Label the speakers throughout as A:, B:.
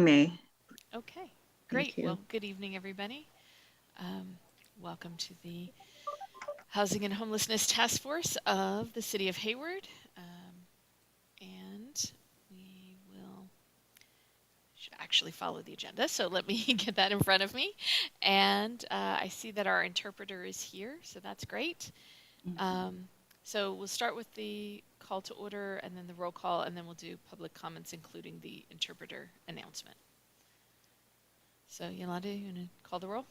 A: May.
B: Okay, great. Well, good evening, everybody. Welcome to the Housing and Homelessness Task Force of the City of Hayward. And we should actually follow the agenda, so let me get that in front of me. And I see that our interpreter is here, so that's great. So we'll start with the call to order and then the roll call, and then we'll do public comments, including the interpreter announcement. So Yolanda, you want to call the roll?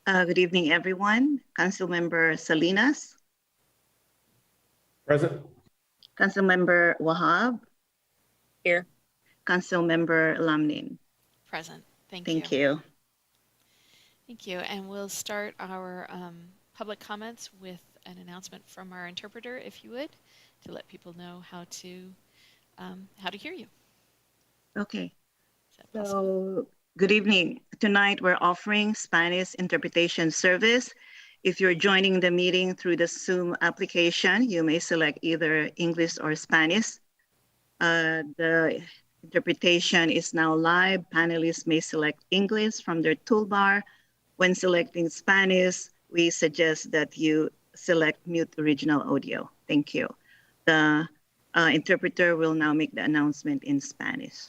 A: Good evening, everyone. Councilmember Salinas.
C: Present.
A: Councilmember Wahab.
D: Here.
A: Councilmember Lamnin.
B: Present. Thank
A: you.
B: Thank you. And we'll start our public comments with an announcement from our interpreter, if you would, to let people know how to hear you.
A: Okay. So, good evening. Tonight we're offering Spanish interpretation service. If you're joining the meeting through the Zoom application, you may select either English or Spanish. The interpretation is now live. Panelists may select English from their toolbar. When selecting Spanish, we suggest that you select mute original audio. Thank you. The interpreter will now make the announcement in Spanish.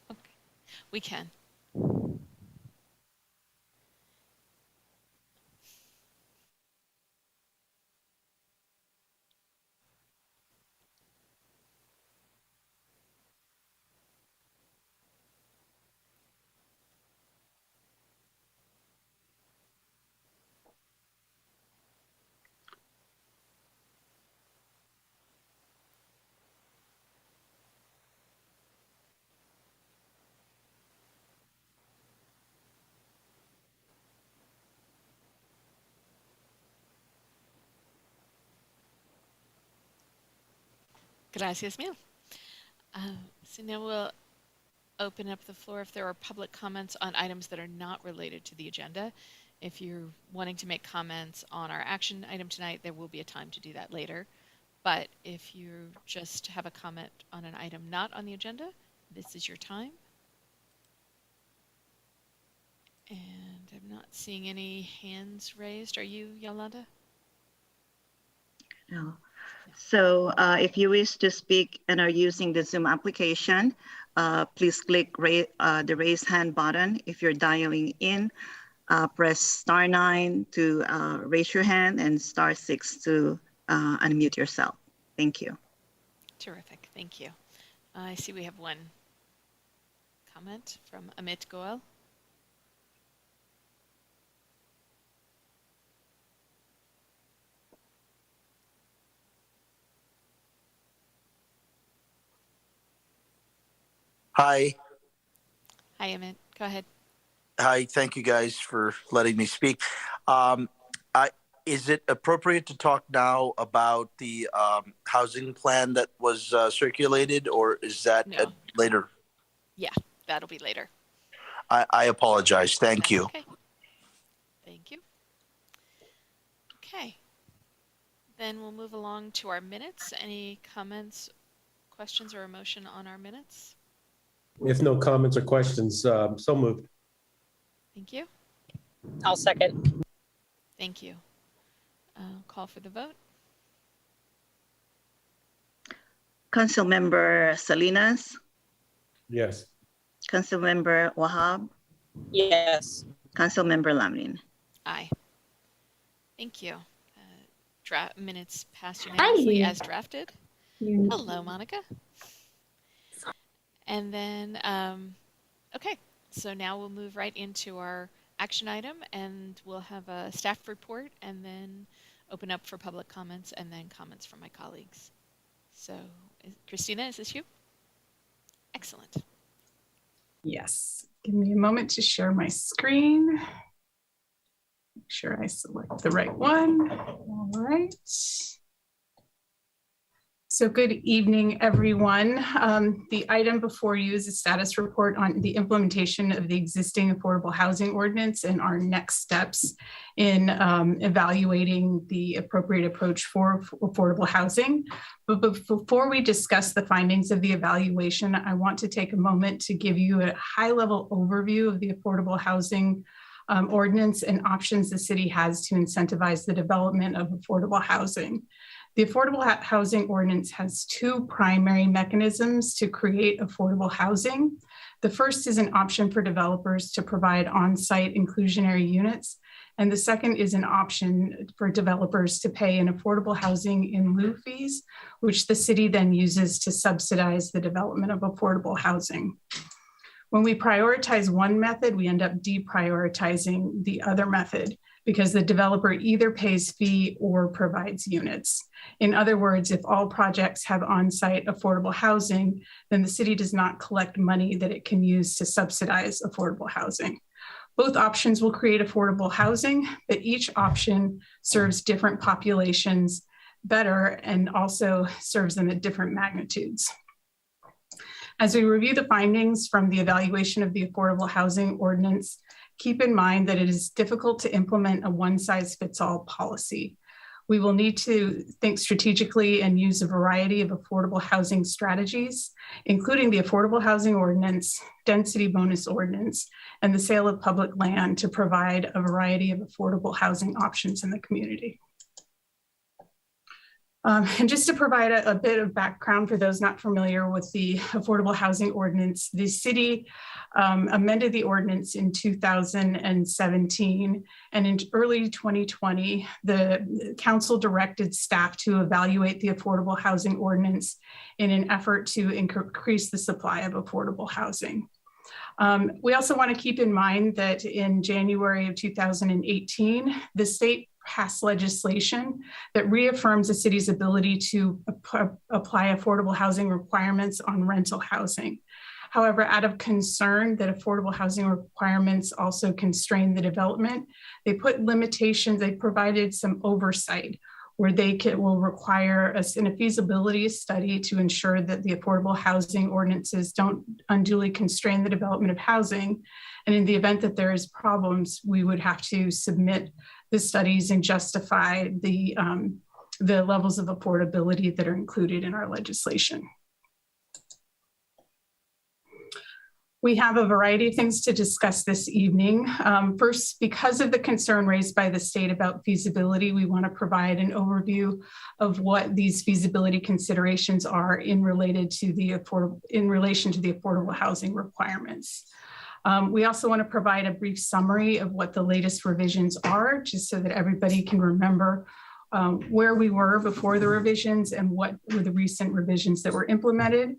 B: Okay, we can. Gracias mil. So now we'll open up the floor if there are public comments on items that are not related to the agenda. If you're wanting to make comments on our action item tonight, there will be a time to do that later. But if you just have a comment on an item not on the agenda, this is your time. And I'm not seeing any hands raised. Are you, Yolanda?
A: No. So if you wish to speak and are using the Zoom application, please click the raise hand button. If you're dialing in, press *9 to raise your hand and *6 to unmute yourself. Thank you.
B: Terrific. Thank you. I see we have one comment from Amit Goel.
E: Hi.
B: Hi, Amit. Go ahead.
E: Hi. Thank you guys for letting me speak. Is it appropriate to talk now about the housing plan that was circulated, or is that later?
B: Yeah, that'll be later.
E: I apologize. Thank you.
B: Okay. Thank you. Okay. Then we'll move along to our minutes. Any comments, questions, or emotion on our minutes?
C: If no comments or questions, so moved.
B: Thank you.
D: I'll second.
B: Thank you. Call for the vote.
A: Councilmember Salinas.
C: Yes.
A: Councilmember Wahab.
D: Yes.
A: Councilmember Lamnin.
B: Aye. Thank you. Minutes passed unanimously as drafted. Hello, Monica. And then, okay, so now we'll move right into our action item, and we'll have a staff report and then open up for public comments and then comments from my colleagues. So, Christina, is this you? Excellent.
F: Yes. Give me a moment to share my screen. Make sure I select the right one. All right. So good evening, everyone. The item before you is a status report on the implementation of the existing affordable housing ordinance and our next steps in evaluating the appropriate approach for affordable housing. But before we discuss the findings of the evaluation, I want to take a moment to give you a high-level overview of the affordable housing ordinance and options the city has to incentivize the development of affordable housing. The Affordable Housing Ordinance has two primary mechanisms to create affordable housing. The first is an option for developers to provide on-site inclusionary units, and the second is an option for developers to pay an affordable housing in lieu fees, which the city then uses to subsidize the development of affordable housing. When we prioritize one method, we end up deprioritizing the other method because the developer either pays fee or provides units. In other words, if all projects have on-site affordable housing, then the city does not collect money that it can use to subsidize affordable housing. Both options will create affordable housing, but each option serves different populations better and also serves them at different magnitudes. As we review the findings from the evaluation of the Affordable Housing Ordinance, keep in mind that it is difficult to implement a one-size-fits-all policy. We will need to think strategically and use a variety of affordable housing strategies, including the Affordable Housing Ordinance, Density Bonus Ordinance, and the sale of public land to provide a variety of affordable housing options in the community. And just to provide a bit of background for those not familiar with the Affordable Housing Ordinance, the city amended the ordinance in 2017, and in early 2020, the council directed staff to evaluate the Affordable Housing Ordinance in an effort to increase the supply of affordable housing. We also want to keep in mind that in January of 2018, the state passed legislation that reaffirms the city's ability to apply affordable housing requirements on rental housing. However, out of concern that affordable housing requirements also constrain the development, they put limitations, they provided some oversight where they will require us in a feasibility study to ensure that the affordable housing ordinances don't unduly constrain the development of housing. And in the event that there is problems, we would have to submit the studies and justify the levels of affordability that are included in our legislation. We have a variety of things to discuss this evening. First, because of the concern raised by the state about feasibility, we want to provide an overview of what these feasibility considerations are in relation to the affordable housing requirements. We also want to provide a brief summary of what the latest revisions are, just so that everybody can remember where we were before the revisions and what were the recent revisions that were implemented.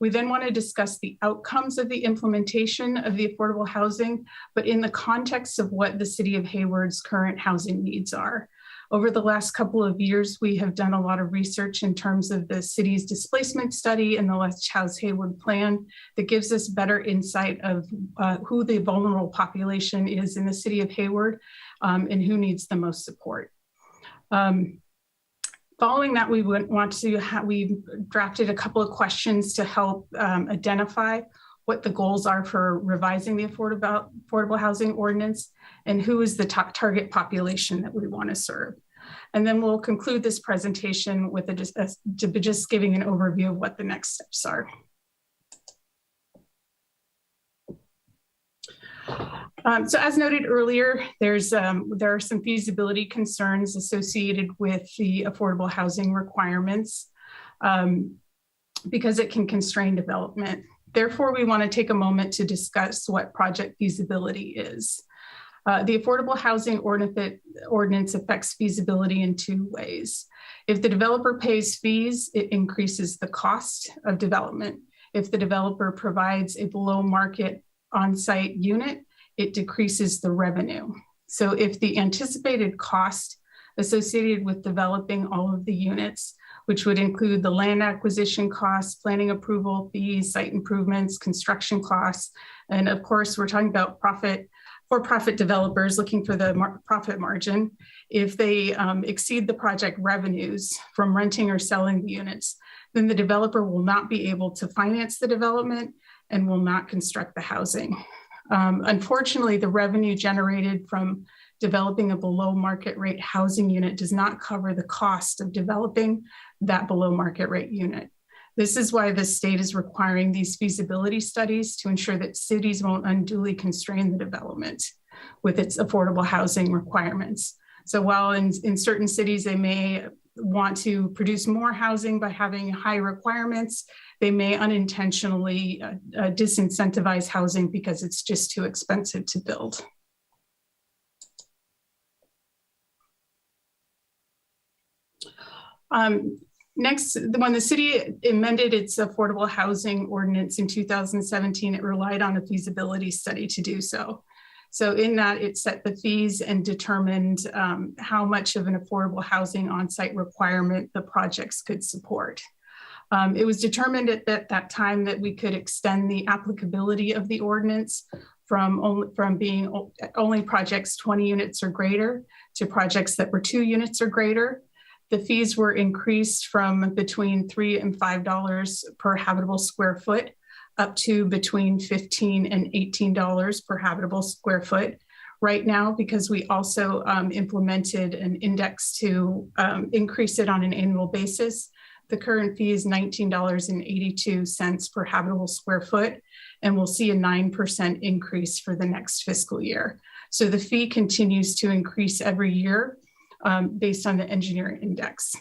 F: We then want to discuss the outcomes of the implementation of the affordable housing, but in the context of what the City of Hayward's current housing needs are. Over the last couple of years, we have done a lot of research in terms of the city's displacement study and the Let's House Hayward plan that gives us better insight of who the vulnerable population is in the City of Hayward and who needs the most support. Following that, we drafted a couple of questions to help identify what the goals are for revising the affordable housing ordinance and who is the target population that we want to serve. And then we'll conclude this presentation with just giving an overview of what the next steps are. So as noted earlier, there are some feasibility concerns associated with the affordable housing requirements because it can constrain development. Therefore, we want to take a moment to discuss what project feasibility is. The Affordable Housing Ordinance affects feasibility in two ways. If the developer pays fees, it increases the cost of development. If the developer provides a below market on-site unit, it decreases the revenue. So if the anticipated cost associated with developing all of the units, which would include the land acquisition costs, planning approval fees, site improvements, construction costs, and of course, we're talking about for-profit developers looking for the profit margin. If they exceed the project revenues from renting or selling the units, then the developer will not be able to finance the development and will not construct the housing. Unfortunately, the revenue generated from developing a below market rate housing unit does not cover the cost of developing that below market rate unit. This is why the state is requiring these feasibility studies to ensure that cities won't unduly constrain the development with its affordable housing requirements. So while in certain cities, they may want to produce more housing by having high requirements, they may unintentionally disincentivize housing because it's just too expensive to build. Next, when the city amended its affordable housing ordinance in 2017, it relied on a feasibility study to do so. So in that, it set the fees and determined how much of an affordable housing on-site requirement the projects could support. It was determined at that time that we could extend the applicability of the ordinance from being only projects 20 units or greater to projects that were 2 units or greater. The fees were increased from between $3 and $5 per habitable square foot up to between $15 and $18 per habitable square foot. Right now, because we also implemented an index to increase it on an annual basis, the current fee is $19.82 per habitable square foot, and we'll see a 9% increase for the next fiscal year. So the fee continues to increase every year based on the engineering index.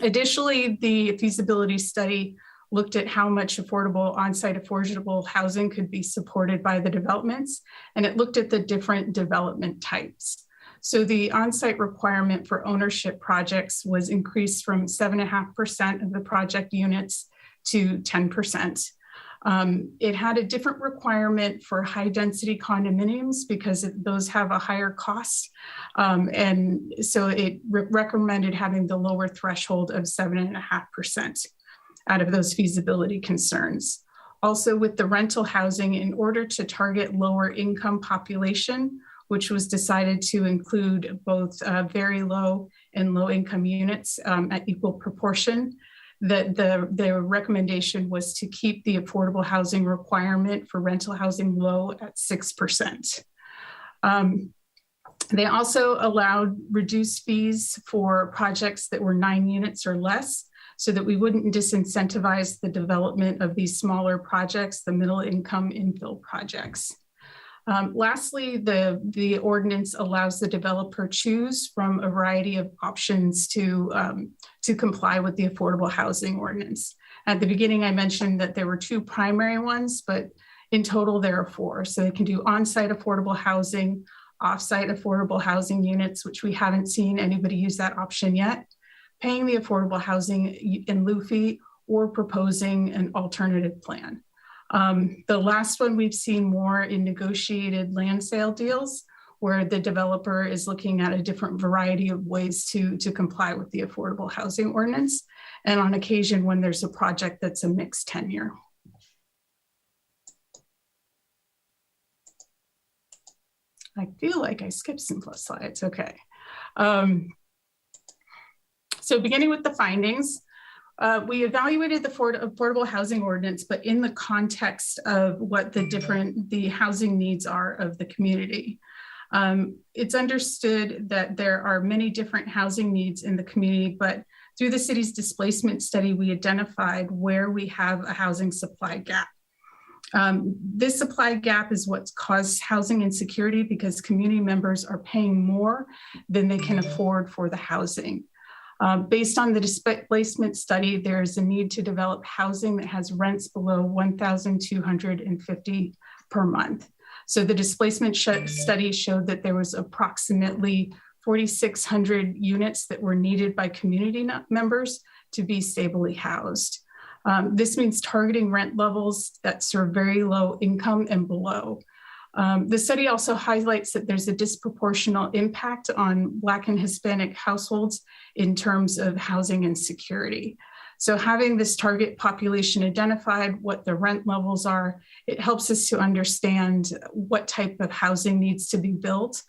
F: Additionally, the feasibility study looked at how much affordable on-site affordable housing could be supported by the developments, and it looked at the different development types. So the on-site requirement for ownership projects was increased from 7.5% of the project units to 10%. It had a different requirement for high density condominiums because those have a higher cost. And so it recommended having the lower threshold of 7.5% out of those feasibility concerns. Also with the rental housing, in order to target lower income population, which was decided to include both very low and low income units at equal proportion, that the recommendation was to keep the affordable housing requirement for rental housing low at 6%. They also allowed reduced fees for projects that were 9 units or less, so that we wouldn't disincentivize the development of these smaller projects, the middle income infill projects. Lastly, the ordinance allows the developer choose from a variety of options to comply with the affordable housing ordinance. At the beginning, I mentioned that there were 2 primary ones, but in total there are 4. So they can do on-site affordable housing, off-site affordable housing units, which we haven't seen anybody use that option yet, paying the affordable housing in lieu fee, or proposing an alternative plan. The last one we've seen more in negotiated land sale deals, where the developer is looking at a different variety of ways to comply with the affordable housing ordinance, and on occasion when there's a project that's a mixed tenure. I feel like I skipped some slides, okay. So beginning with the findings, we evaluated the affordable housing ordinance, but in the context of what the housing needs are of the community. It's understood that there are many different housing needs in the community, but through the city's displacement study, we identified where we have a housing supply gap. This supply gap is what's caused housing insecurity because community members are paying more than they can afford for the housing. Based on the displacement study, there's a need to develop housing that has rents below $1,250 per month. So the displacement study showed that there was approximately 4,600 units that were needed by community members to be stably housed. This means targeting rent levels that serve very low income and below. The study also highlights that there's a disproportionate impact on Black and Hispanic households in terms of housing insecurity. So having this target population identified, what the rent levels are, it helps us to understand what type of housing needs to be built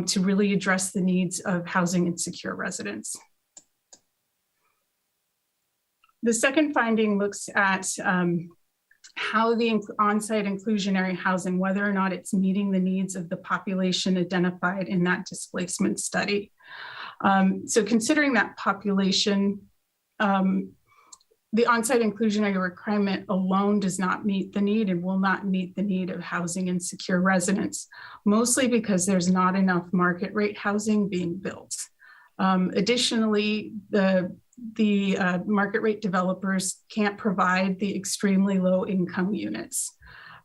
F: to really address the needs of housing insecure residents. The second finding looks at how the on-site inclusionary housing, whether or not it's meeting the needs of the population identified in that displacement study. So considering that population, the on-site inclusionary requirement alone does not meet the need and will not meet the need of housing insecure residents, mostly because there's not enough market rate housing being built. Additionally, the market rate developers can't provide the extremely low income units.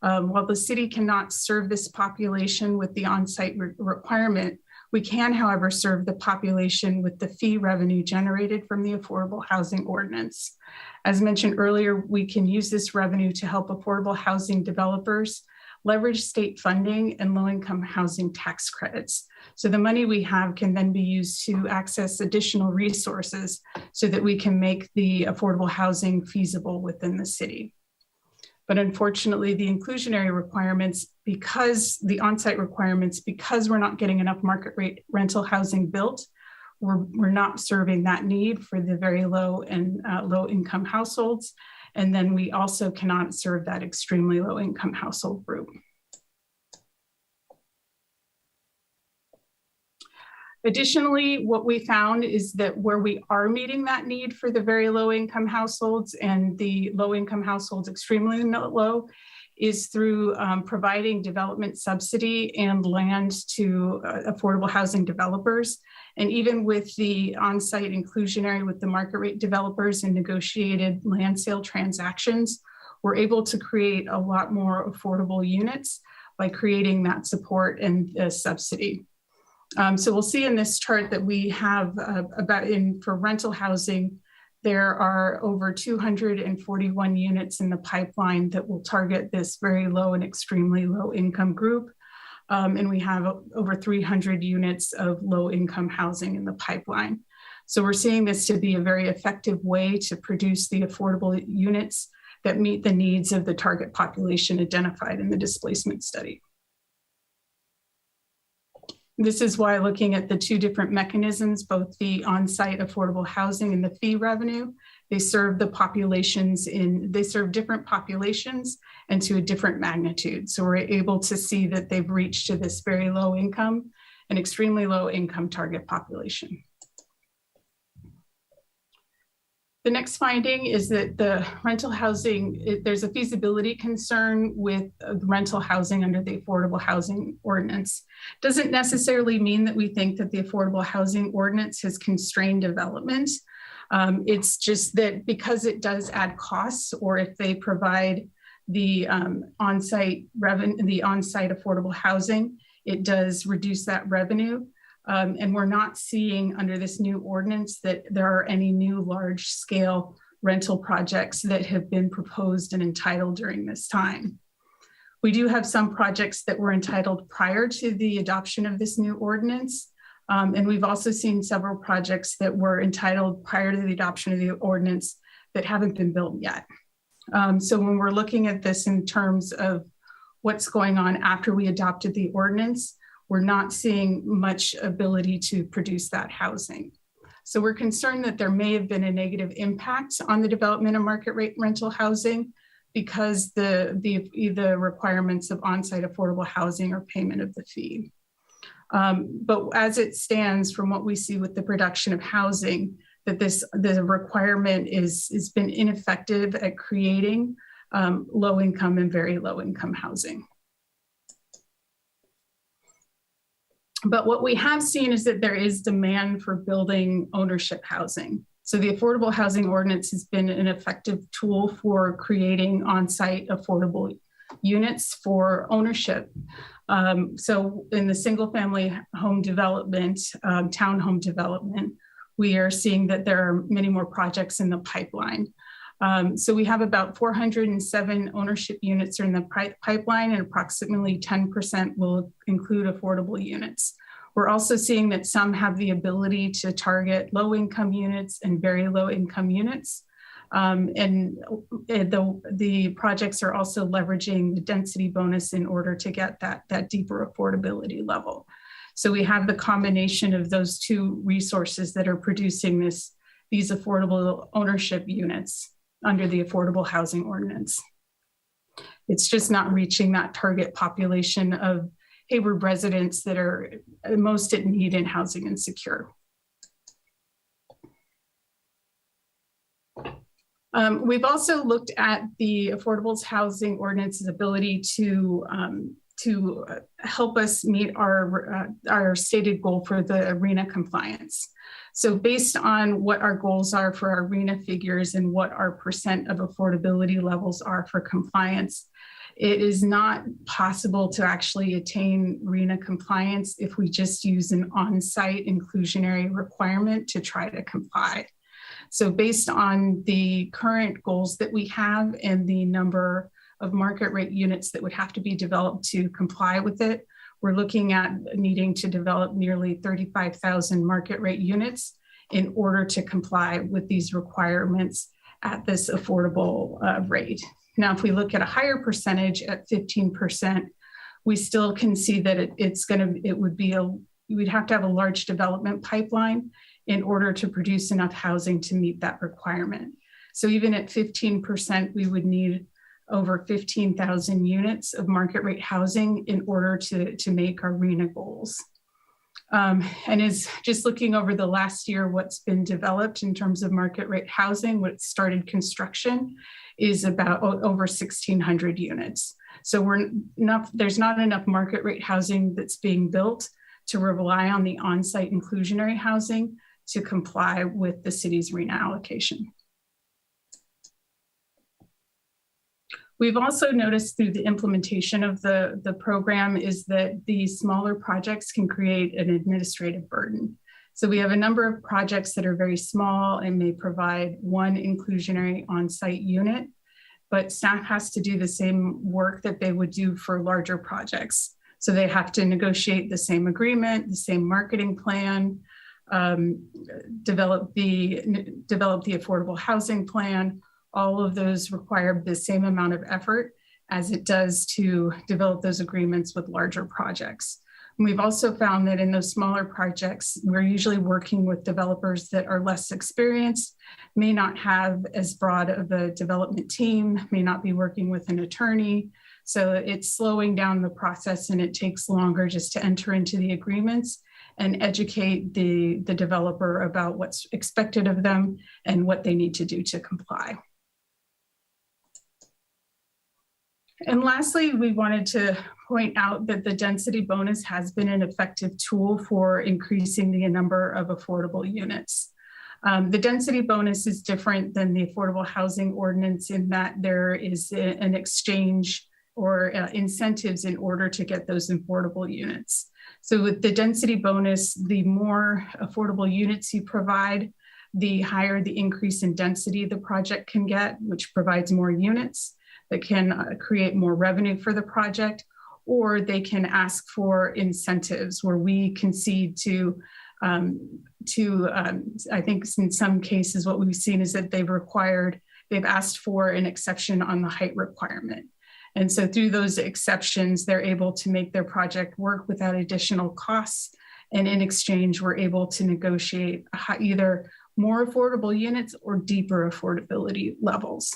F: While the city cannot serve this population with the on-site requirement, we can, however, serve the population with the fee revenue generated from the Affordable Housing Ordinance. As mentioned earlier, we can use this revenue to help affordable housing developers leverage state funding and low-income housing tax credits. So the money we have can then be used to access additional resources so that we can make the affordable housing feasible within the city. But unfortunately, the inclusionary requirements, because the on-site requirements, because we're not getting enough market rate rental housing built, we're not serving that need for the very low and low income households. And then we also cannot serve that extremely low income household group. Additionally, what we found is that where we are meeting that need for the very low income households and the low income households extremely low is through providing development subsidy and land to affordable housing developers. And even with the on-site inclusionary with the market rate developers and negotiated land sale transactions, we're able to create a lot more affordable units by creating that support and subsidy. So we'll see in this chart that we have for rental housing, there are over 241 units in the pipeline that will target this very low and extremely low income group. And we have over 300 units of low income housing in the pipeline. So we're seeing this to be a very effective way to produce the affordable units that meet the needs of the target population identified in the displacement study. This is why looking at the two different mechanisms, both the on-site affordable housing and the fee revenue, they serve the populations they serve different populations and to a different magnitude. So we're able to see that they've reached to this very low income and extremely low income target population. The next finding is that the rental housing, there's a feasibility concern with rental housing under the Affordable Housing Ordinance. Doesn't necessarily mean that we think that the Affordable Housing Ordinance has constrained development. It's just that because it does add costs, or if they provide the on-site affordable housing, it does reduce that revenue. And we're not seeing under this new ordinance that there are any new large scale rental projects that have been proposed and entitled during this time. We do have some projects that were entitled prior to the adoption of this new ordinance. And we've also seen several projects that were entitled prior to the adoption of the ordinance that haven't been built yet. So when we're looking at this in terms of what's going on after we adopted the ordinance, we're not seeing much ability to produce that housing. So we're concerned that there may have been a negative impact on the development of market rate rental housing because the requirements of on-site affordable housing or payment of the fee. But as it stands from what we see with the production of housing, that the requirement has been ineffective at creating low income and very low income housing. But what we have seen is that there is demand for building ownership housing. So the Affordable Housing Ordinance has been an effective tool for creating on-site affordable units for ownership. So in the single family home development, townhome development, we are seeing that there are many more projects in the pipeline. So we have about 407 ownership units are in the pipeline, and approximately 10% will include affordable units. We're also seeing that some have the ability to target low income units and very low income units. And the projects are also leveraging the density bonus in order to get that deeper affordability level. So we have the combination of those two resources that are producing this these affordable ownership units under the Affordable Housing Ordinance. It's just not reaching that target population of Hayward residents that are most in need in housing insecure. We've also looked at the Affordable Housing Ordinance's ability to help us meet our stated goal for the RHNA compliance. So based on what our goals are for our RHNA figures and what our percent of affordability levels are for compliance, it is not possible to actually attain RHNA compliance if we just use an on-site inclusionary requirement to try to comply. So based on the current goals that we have and the number of market rate units that would have to be developed to comply with it, we're looking at needing to develop nearly 35,000 market rate units in order to comply with these requirements at this affordable rate. Now, if we look at a higher percentage at 15%, we still can see that we'd have to have a large development pipeline in order to produce enough housing to meet that requirement. So even at 15%, we would need over 15,000 units of market rate housing in order to make our RHNA goals. And is just looking over the last year, what's been developed in terms of market rate housing, what started construction is about over 1,600 units. So there's not enough market rate housing that's being built to rely on the on-site inclusionary housing to comply with the city's RHNA allocation. We've also noticed through the implementation of the program is that these smaller projects can create an administrative burden. So we have a number of projects that are very small and may provide one inclusionary on-site unit, but staff has to do the same work that they would do for larger projects. So they have to negotiate the same agreement, the same marketing plan, develop the affordable housing plan. All of those require the same amount of effort as it does to develop those agreements with larger projects. And we've also found that in those smaller projects, we're usually working with developers that are less experienced, may not have as broad of a development team, may not be working with an attorney. So it's slowing down the process and it takes longer just to enter into the agreements and educate the developer about what's expected of them and what they need to do to comply. And lastly, we wanted to point out that the density bonus has been an effective tool for increasing the number of affordable units. The density bonus is different than the Affordable Housing Ordinance in that there is an exchange or incentives in order to get those affordable units. So with the density bonus, the more affordable units you provide, the higher the increase in density the project can get, which provides more units that can create more revenue for the project, or they can ask for incentives where we concede to I think in some cases what we've seen is that they've asked for an exception on the height requirement. And so through those exceptions, they're able to make their project work without additional costs. And in exchange, we're able to negotiate either more affordable units or deeper affordability levels.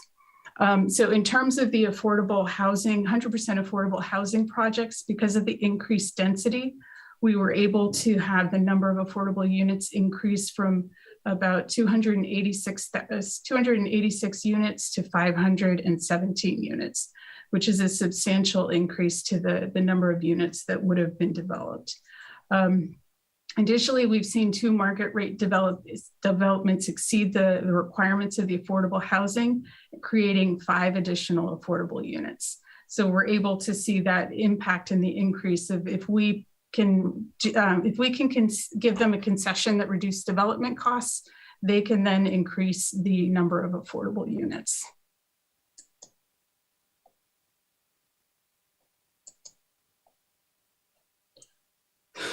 F: So in terms of the affordable housing, 100% affordable housing projects, because of the increased density, we were able to have the number of affordable units increase from about 286 units to 517 units, which is a substantial increase to the number of units that would have been developed. Additionally, we've seen 2 market rate developments exceed the requirements of the affordable housing, creating 5 additional affordable units. So we're able to see that impact in the increase of if we can give them a concession that reduces development costs, they can then increase the number of affordable units.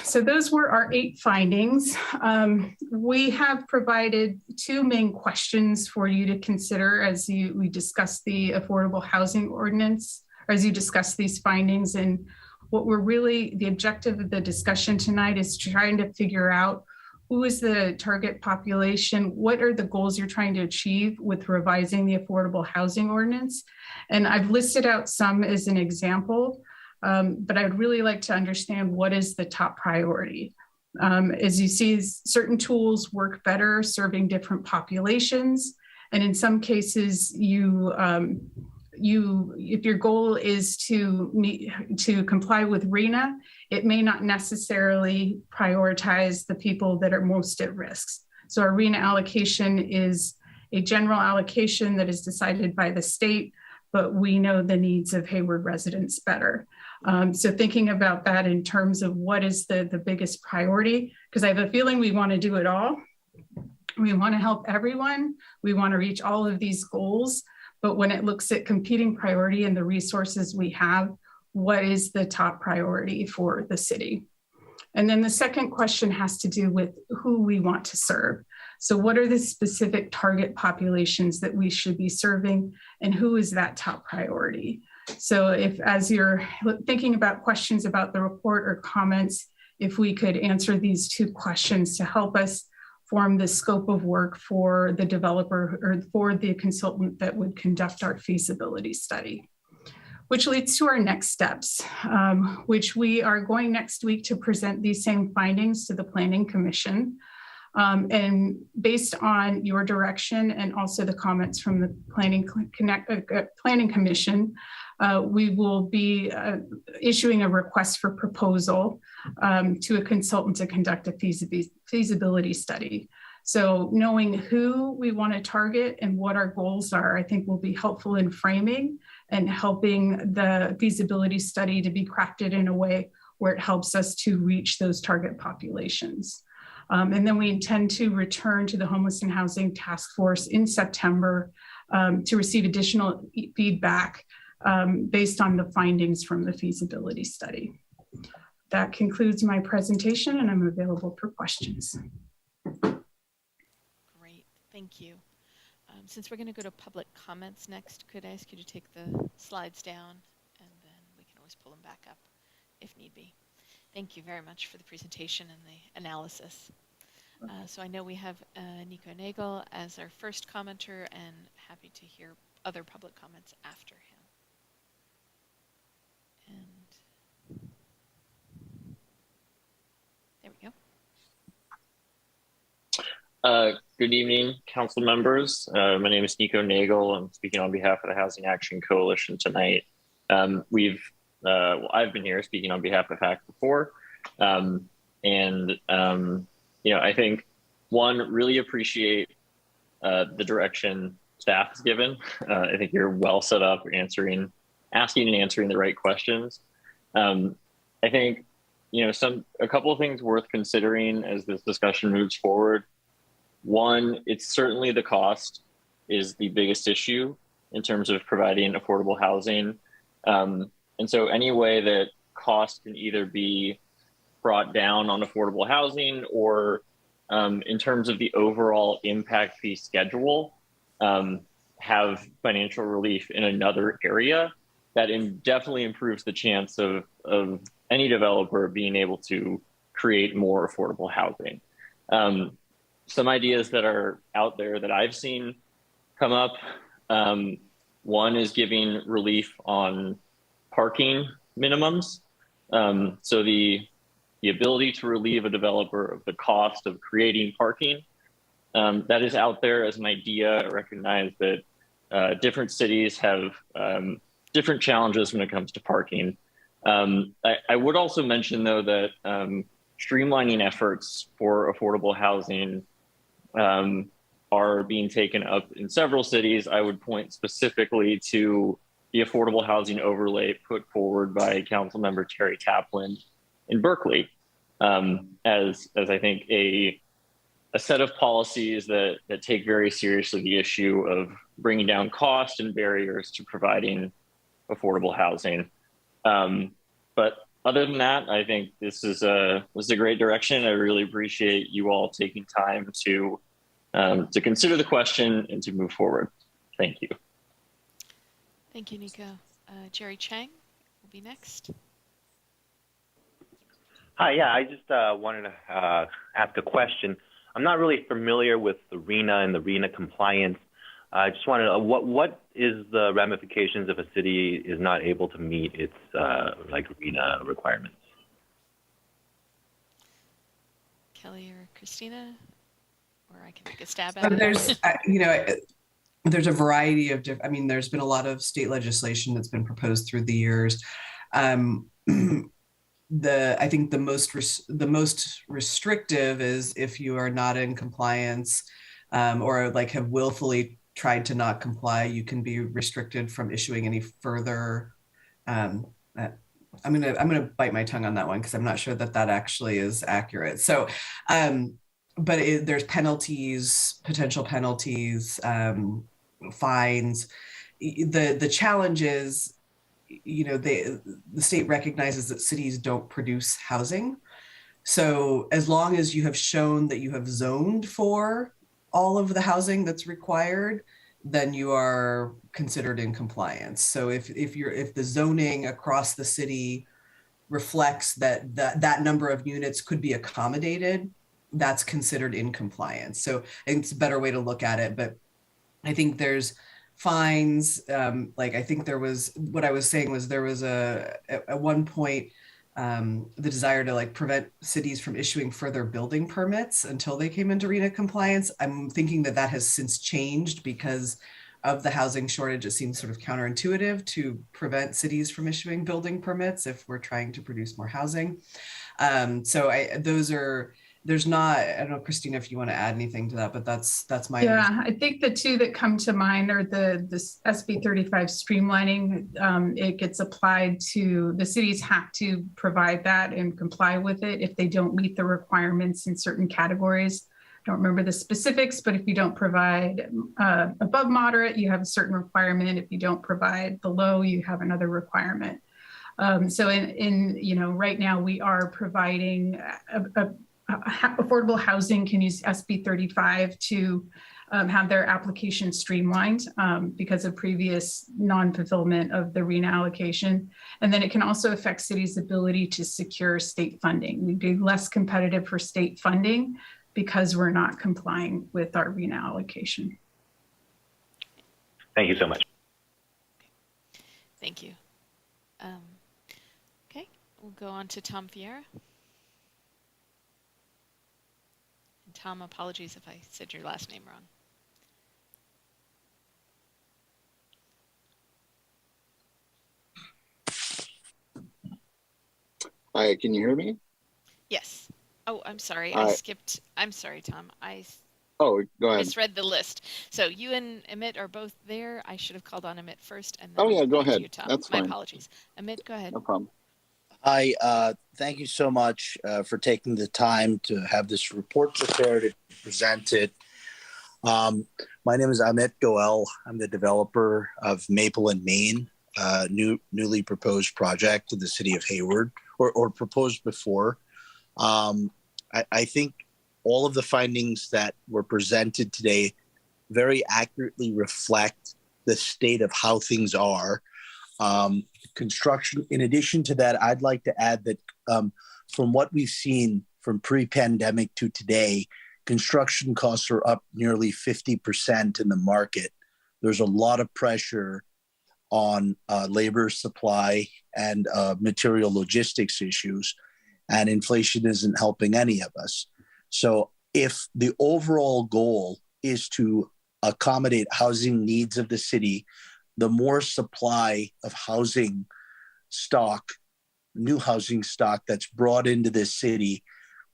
F: So those were our 8 findings. We have provided 2 main questions for you to consider as we discuss the Affordable Housing Ordinance, or as you discuss these findings. And what the objective of the discussion tonight is trying to figure out who is the target population? What are the goals you're trying to achieve with revising the Affordable Housing Ordinance? And I've listed out some as an example, but I'd really like to understand what is the top priority. As you see, certain tools work better serving different populations. And in some cases, if your goal is to comply with RENA, it may not necessarily prioritize the people that are most at risk. So our RENA allocation is a general allocation that is decided by the state, but we know the needs of Hayward residents better. So thinking about that in terms of what is the biggest priority, because I have a feeling we want to do it all. We want to help everyone. We want to reach all of these goals. But when it looks at competing priority and the resources we have, what is the top priority for the city? And then the second question has to do with who we want to serve. So what are the specific target populations that we should be serving, and who is that top priority? So if, as you're thinking about questions about the report or comments, if we could answer these two questions to help us form the scope of work for the developer or for the consultant that would conduct our feasibility study. Which leads to our next steps, which we are going next week to present these same findings to the Planning Commission. And based on your direction and also the comments from the Planning Commission, we will be issuing a request for proposal to a consultant to conduct a feasibility study. So knowing who we want to target and what our goals are, I think will be helpful in framing and helping the feasibility study to be crafted in a way where it helps us to reach those target populations. And then we intend to return to the Homeless and Housing Task Force in September to receive additional feedback based on the findings from the feasibility study. That concludes my presentation, and I'm available for questions.
B: Great, thank you. Since we're going to go to public comments next, could I ask you to take the slides down, and then we can always pull them back up if need be. Thank you very much for the presentation and the analysis. So I know we have Nico Nagel as our first commenter, and happy to hear other public comments after him. And there we go.
G: Good evening, council members. My name is Nico Nagel. I'm speaking on behalf of the Housing Action Coalition tonight. I've been here speaking on behalf of HAC before. I think really appreciate the direction staff has given. I think you're well set up for asking and answering the right questions. I think, a couple of things worth considering as this discussion moves forward. One, it's certainly the cost is the biggest issue in terms of providing affordable housing. And so any way that cost can either be brought down on affordable housing or in terms of the overall impact fee schedule, have financial relief in another area, that definitely improves the chance of any developer being able to create more affordable housing. Some ideas that are out there that I've seen come up, one is giving relief on parking minimums. So the ability to relieve a developer of the cost of creating parking, that is out there as an idea. I recognize that different cities have different challenges when it comes to parking. I would also mention, though, that streamlining efforts for affordable housing are being taken up in several cities. I would point specifically to the affordable housing overlay put forward by Councilmember Terry Taplin in Berkeley, as I think a set of policies that take very seriously the issue of bringing down cost and barriers to providing affordable housing. But other than that, I think this is a great direction. I really appreciate you all taking time to consider the question and to move forward. Thank you.
B: Thank you, Nico. Jerry Chang will be next.
H: Hi, yeah, I just wanted to ask a question. I'm not really familiar with the RENA and the RENA compliance. I just wanted to, what is the ramifications if a city is not able to meet its RENA requirements?
B: Kelly or Christina, or I can take a stab at it.
I: There's, there's a variety of different, there's been a lot of state legislation that's been proposed through the years. I think the most restrictive is if you are not in compliance or like have willfully tried to not comply, you can be restricted from issuing any further. I'm gonna bite my tongue on that one because I'm not sure that actually is accurate. So, but there's penalties, potential penalties, fines. The challenge is, the state recognizes that cities don't produce housing. So as long as you have shown that you have zoned for all of the housing that's required, then you are considered in compliance. So if the zoning across the city reflects that number of units could be accommodated, that's considered in compliance. So I think it's a better way to look at it. But I think there's fines. I think there was, what I was saying was there was at one point, the desire to prevent cities from issuing further building permits until they came into RENA compliance. I'm thinking that has since changed because of the housing shortage. It seems sort of counterintuitive to prevent cities from issuing building permits if we're trying to produce more housing. There's not, I don't know, Christina, if you want to add anything to that, but that's my.
F: Yeah, I think the two that come to mind are this SB 35 streamlining. It gets applied to, the cities have to provide that and comply with it if they don't meet the requirements in certain categories. I don't remember the specifics, but if you don't provide above moderate, you have a certain requirement. If you don't provide below, you have another requirement. So right now we are providing affordable housing can use SB 35 to have their application streamlined because of previous non-fulfillment of the RENA allocation. And then it can also affect cities' ability to secure state funding. We'd be less competitive for state funding because we're not complying with our RENA allocation.
H: Thank you so much.
B: Thank you. Okay, we'll go on to Tom Fiera. And Tom, apologies if I said your last name wrong.
J: Hi, can you hear me?
B: Yes. Oh, I'm sorry. I skipped. I'm sorry, Tom.
J: Oh, go ahead.
B: Misread the list. So you and Amit are both there. I should have called on Amit first. And then
J: go ahead.
B: You, Tom.
J: That's
B: My
J: fine.
B: apologies. Amit, go ahead.
J: No problem.
E: Hi, thank you so much for taking the time to have this report prepared and presented. My name is Amit Goel. I'm the developer of Maple and Main, newly proposed project in the city of Hayward, or proposed before. I think all of the findings that were presented today very accurately reflect the state of how things are. Construction, in addition to that, I'd like to add that from what we've seen from pre-pandemic to today, construction costs are up nearly 50% in the market. There's a lot of pressure on labor supply and material logistics issues, and inflation isn't helping any of us. So if the overall goal is to accommodate housing needs of the city, the more supply of housing stock, new housing stock that's brought into this city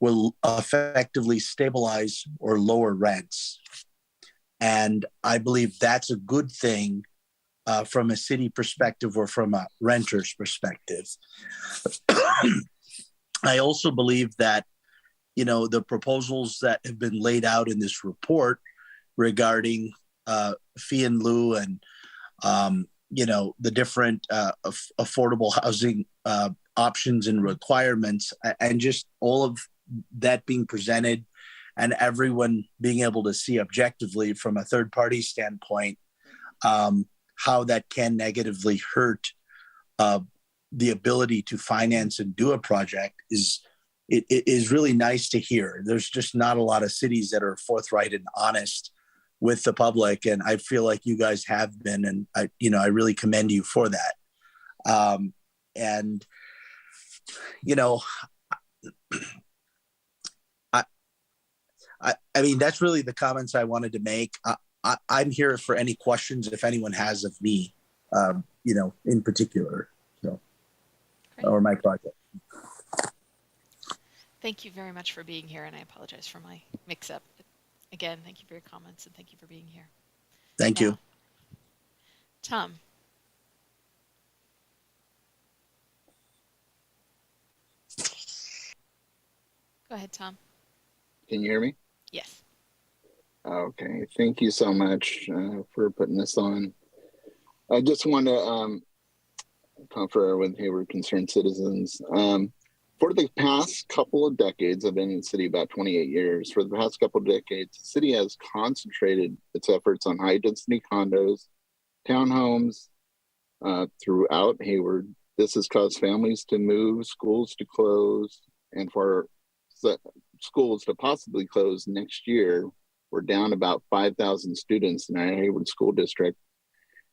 E: will effectively stabilize or lower rents. And I believe that's a good thing from a city perspective or from a renter's perspective. I also believe that, the proposals that have been laid out in this report regarding fee in lieu and the different affordable housing options and requirements, and just all of that being presented and everyone being able to see objectively from a third party standpoint how that can negatively hurt the ability to finance and do a project is it is really nice to hear. There's just not a lot of cities that are forthright and honest with the public, and I feel like you guys have been, and I really commend you for that. And I mean, that's really the comments I wanted to make. I'm here for any questions if anyone has of me, in particular, or my project.
B: Thank you very much for being here, and I apologize for my mix-up. Again, thank you for your comments, and thank you for being here.
E: Thank you.
B: Tom. Go ahead, Tom.
J: Can you hear me?
B: Yes.
J: Okay. Thank you so much for putting this on. I just want to confer with Hayward concerned citizens. For the past couple of decades, I've been in the city about 28 years. For the past couple of decades, the city has concentrated its efforts on high-density condos, townhomes throughout Hayward. This has caused families to move, schools to close, and for schools to possibly close next year. We're down about 5,000 students in our Hayward School District,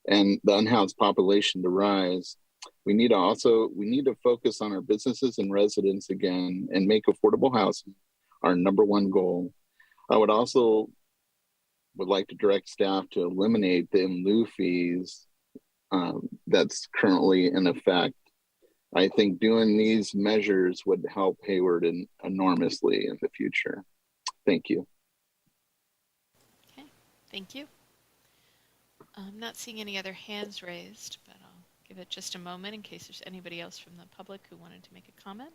J: and the unhoused population to rise. We need to focus on our businesses and residents again and make affordable housing our number one goal. I would like to direct staff to eliminate the in lieu fees that's currently in effect. I think doing these measures would help Hayward enormously in the future. Thank you.
B: Okay, thank you. I'm not seeing any other hands raised, but I'll give it just a moment in case there's anybody else from the public who wanted to make a comment.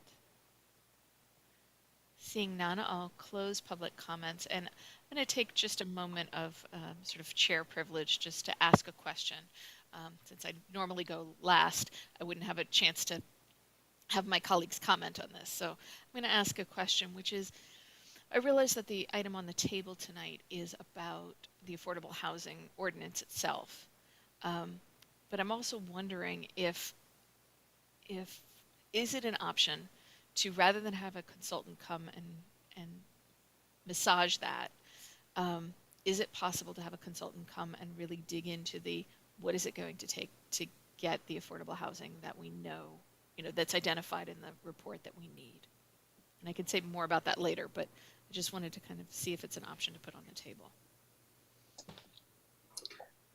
B: Seeing none, I'll close public comments, and I'm going to take just a moment of sort of chair privilege just to ask a question. Since I normally go last, I wouldn't have a chance to have my colleagues comment on this. So I'm going to ask a question, which is, I realize that the item on the table tonight is about the Affordable Housing Ordinance itself. But I'm also wondering if is it an option to, rather than have a consultant come and massage that, is it possible to have a consultant come and really dig into what is it going to take to get the affordable housing that we know, that's identified in the report that we need? And I can say more about that later, but I just wanted to kind of see if it's an option to put on the table.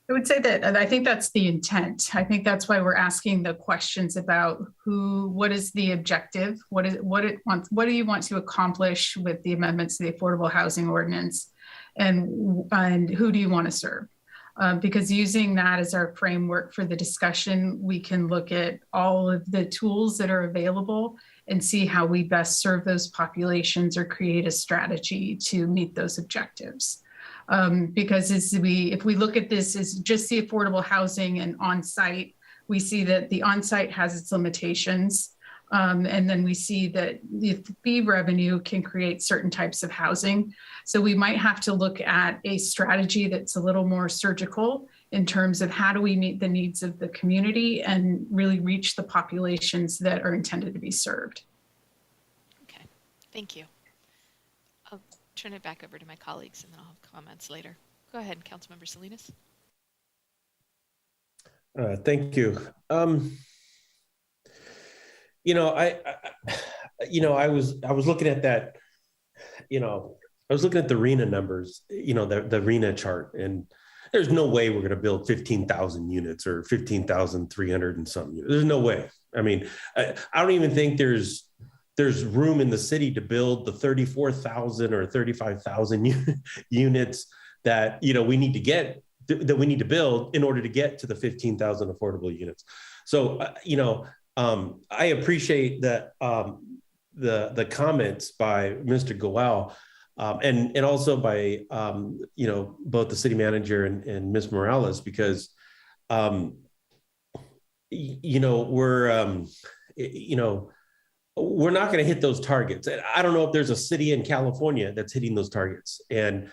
F: I would say that I think that's the intent. I think that's why we're asking the questions about what is the objective? What do you want to accomplish with the amendments to the Affordable Housing Ordinance? And who do you want to serve? Because using that as our framework for the discussion, we can look at all of the tools that are available and see how we best serve those populations or create a strategy to meet those objectives. Because if we look at this as just the affordable housing and on-site, we see that the on-site has its limitations. And then we see that the fee revenue can create certain types of housing. So we might have to look at a strategy that's a little more surgical in terms of how do we meet the needs of the community and really reach the populations that are intended to be served.
B: Okay, thank you. I'll turn it back over to my colleagues and then I'll have comments later. Go ahead, Councilmember Salinas.
C: Thank you. I was looking at that, I was looking at the RENA numbers, the RENA chart, and there's no way we're going to build 15,000 units or 15,300 and something units. There's no way. I mean, I don't even think there's room in the city to build the 34,000 or 35,000 units that, we need to build in order to get to the 15,000 affordable units. So, I appreciate that the comments by Mr. Goel and also by both the city manager and Ms. Morales, because we're not going to hit those targets. I don't know if there's a city in California that's hitting those targets, and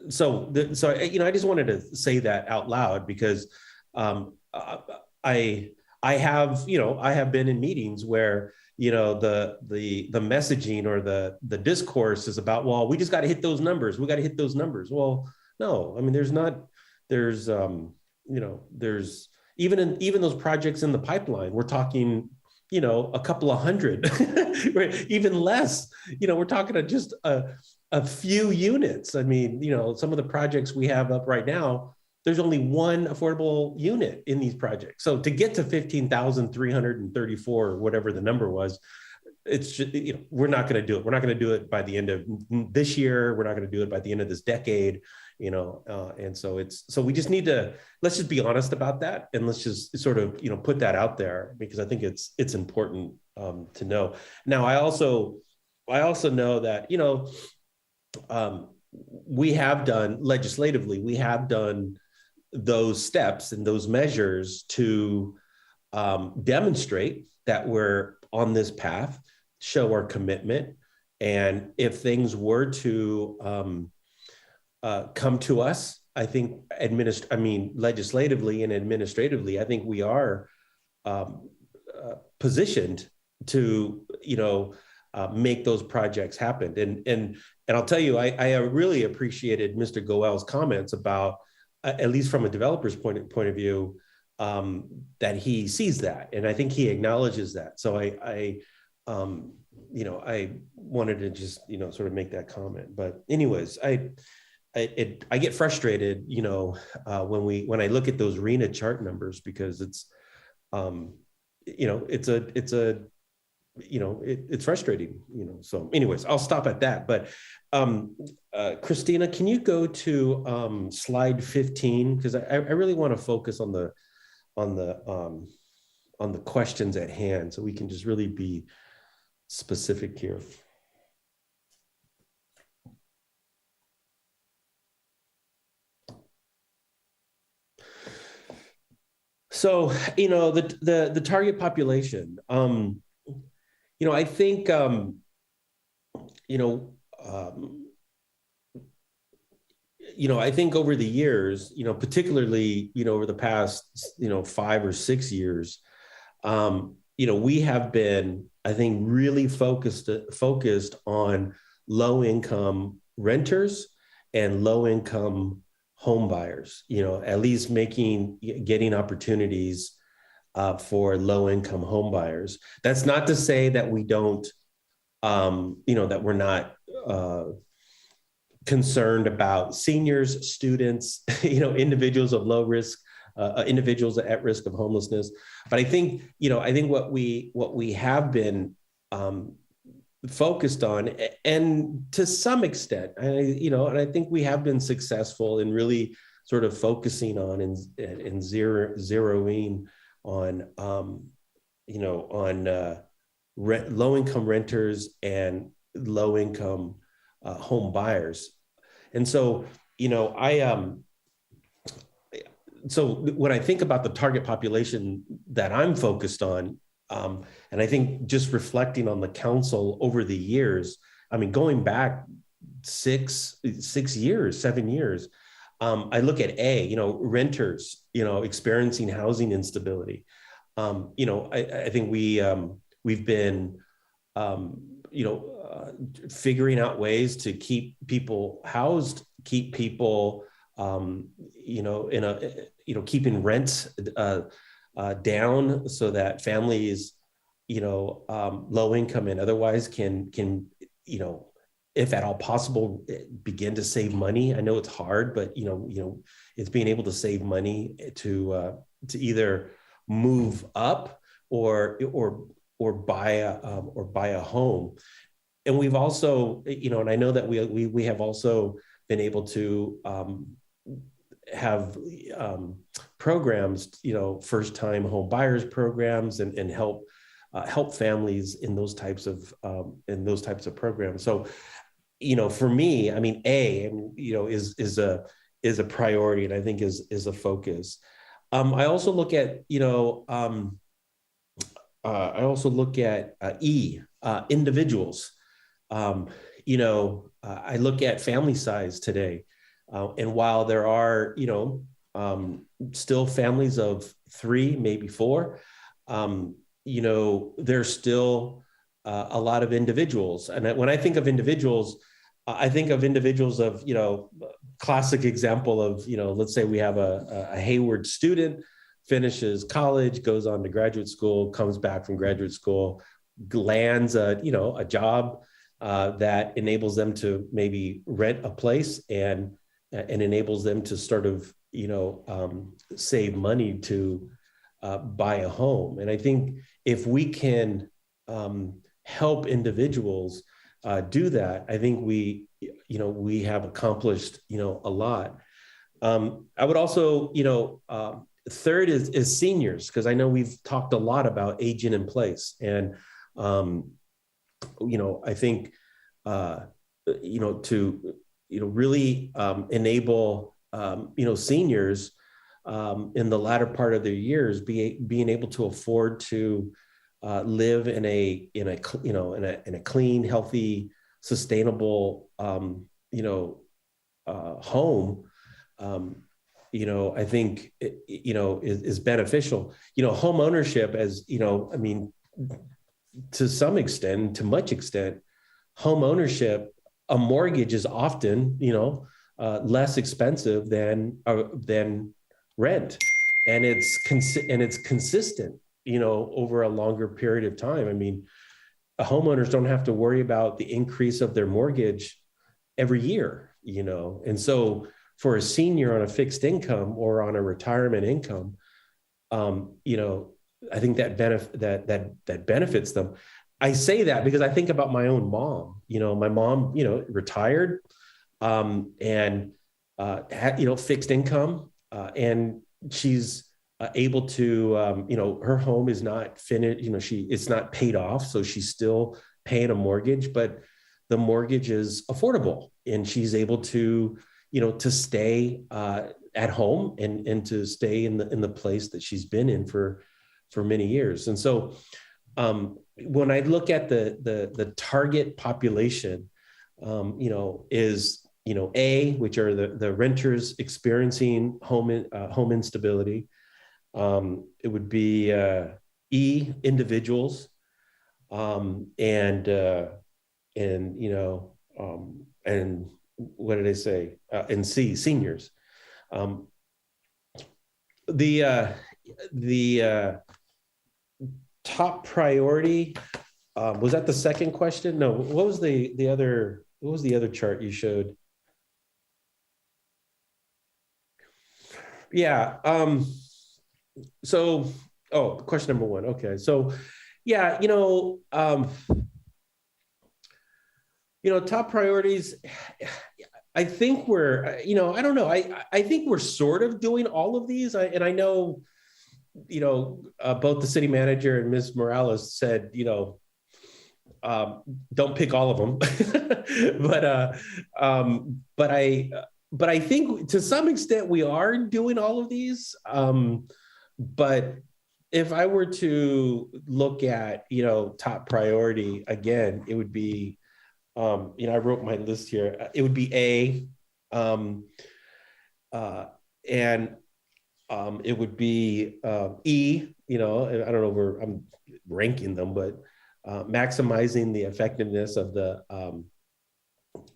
C: so I just wanted to say that out loud because I have been in meetings where, the messaging or the discourse is about, well, we just got to hit those numbers. We got to hit those numbers. Well, no, I mean, there's even those projects in the pipeline, we're talking, a couple of hundred, even less, we're talking just a few units. I mean, some of the projects we have up right now, there's only one affordable unit in these projects. So to get to 15,334, or whatever the number was, it's just, we're not going to do it. We're not going to do it by the end of this year. We're not going to do it by the end of this decade, and so we just need to, let's just be honest about that. And let's just sort of, put that out there, because I think it's important to know. Now, I also know that, we have done legislatively, we have done those steps and those measures to demonstrate that we're on this path, show our commitment. And if things were to come to us, I think legislatively and administratively, I think we are positioned to, make those projects happen. And I'll tell you, I really appreciated Mr. Goel's comments about, at least from a developer's point of view, that he sees that, and I think he acknowledges that. So I wanted to just sort of make that comment. But anyways, I get frustrated, when I look at those RHNA chart numbers, because it's frustrating, so anyways, I'll stop at that. But Christina, can you go to slide 15? Because I really want to focus on the questions at hand, so we can just really be specific here. So, the target population, I think, I think over the years, particularly, over the past, 5 or 6 years, we have been, I think, really focused on low-income renters and low-income home buyers, at least getting opportunities for low-income home buyers. That's not to say that we don't, that we're not concerned about seniors, students, individuals of low risk, individuals at risk of homelessness. But I think what we have been focused on, and to some extent, and I think we have been successful in really sort of focusing on and zeroing on, low-income renters and low-income home buyers. And so, so when I think about the target population that I'm focused on, and I think just reflecting on the council over the years, going back 7 years, I look at renters, experiencing housing instability. I think we've been, figuring out ways to keep people housed, keep people, keeping rents down, so that families, low income and otherwise can, if at all possible, begin to save money. I know it's hard, but it's being able to save money to either move up or buy a home. And we've also, and I know that we have also been able to have programs, first-time home buyers programs, and help families in those types of programs. So, for me, is a priority, and I think is a focus. I also look at, individuals. I look at family size today, and while there are, still families of 3, maybe 4, there's still a lot of individuals. And when I think of individuals, I think of individuals of, classic example of, let's say we have a Hayward student, finishes college, goes on to graduate school, comes back from graduate school, lands a job that enables them to maybe rent a place and enables them to sort of, save money to buy a home. And I think if we can help individuals do that, I think we have accomplished, a lot. I would also, third is seniors, because I know we've talked a lot about aging in place. And, I think, to, really enable, seniors in the latter part of their years, being able to afford to live in a clean, healthy, sustainable, home, I think, is beneficial. Home ownership, as to some extent, to much extent, home ownership, a mortgage is often, less expensive than rent, and it's consistent, over a longer period of time. Homeowners don't have to worry about the increase of their mortgage every year, and so for a senior on a fixed income or on a retirement income, I think that benefits them. I say that because I think about my own mom. My mom, retired, and had, fixed income, and she's able to, her home is not finished. It's not paid off, so she's still paying a mortgage, but the mortgage is affordable, and she's able to, to stay at home and to stay in the place that she's been in for many years. And so when I look at the target population, is, A, which are the renters experiencing home instability. It would be E, individuals, and what did I say? And C, seniors. The top priority, was that the second question? No, what was the other chart you showed? Yeah. Question number one. Okay. So yeah, top priorities, I think we're, I don't know. I think we're sort of doing all of these. And I know, both the city manager and Ms. Morales said, don't pick all of them, but I think to some extent we are doing all of these. But if I were to look at, top priority again, it would be, I wrote my list here. It would be A, and it would be E, I don't know where I'm ranking them, but maximizing the effectiveness of the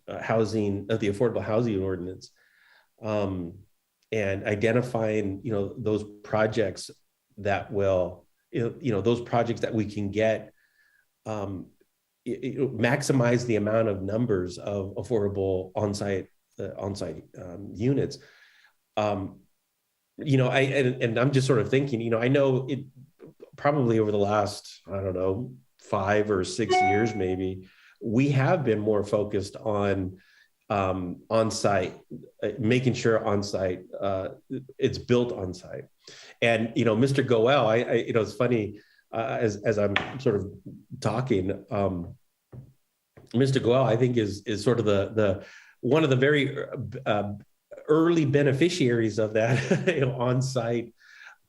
C: the affordable housing ordinance, and identifying, those projects that will, those projects that we can get, maximize the amount of numbers of affordable on-site units. And I'm just sort of thinking, I know it probably over the last, I don't know, 5 or 6 years, maybe, we have been more focused on on-site, making sure on-site, it's built on-site. And, Mr. Goel, it's funny, as I'm sort of talking, Mr. Goel, I think is sort of the one of the very early beneficiaries of that on-site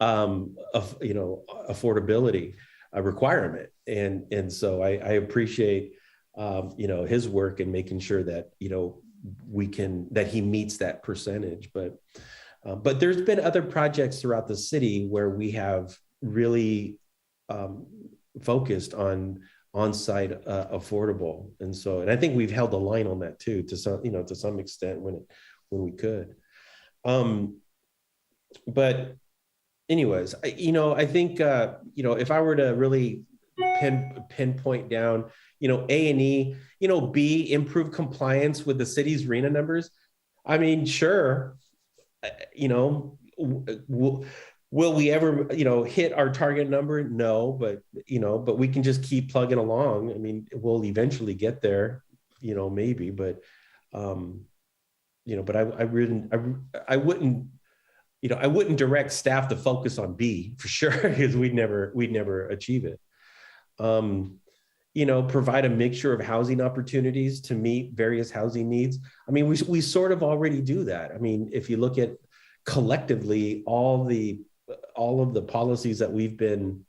C: affordability requirement, and so I appreciate his work in making sure that that he meets that percentage. But there's been other projects throughout the city where we have really focused on on-site affordable. And so, and I think we've held the line on that too, to some extent when we could. But anyways, I think, if I were to really pinpoint down, A&E, B, improve compliance with the city's RHNA numbers. I mean, sure, will we ever, hit our target number? No, but we can just keep plugging along. I mean, we'll eventually get there, maybe, but, but I wouldn't direct staff to focus on B for sure, because we'd never achieve it. Provide a mixture of housing opportunities to meet various housing needs. I mean, we sort of already do that. I mean, if you look at collectively all of the policies that we've been,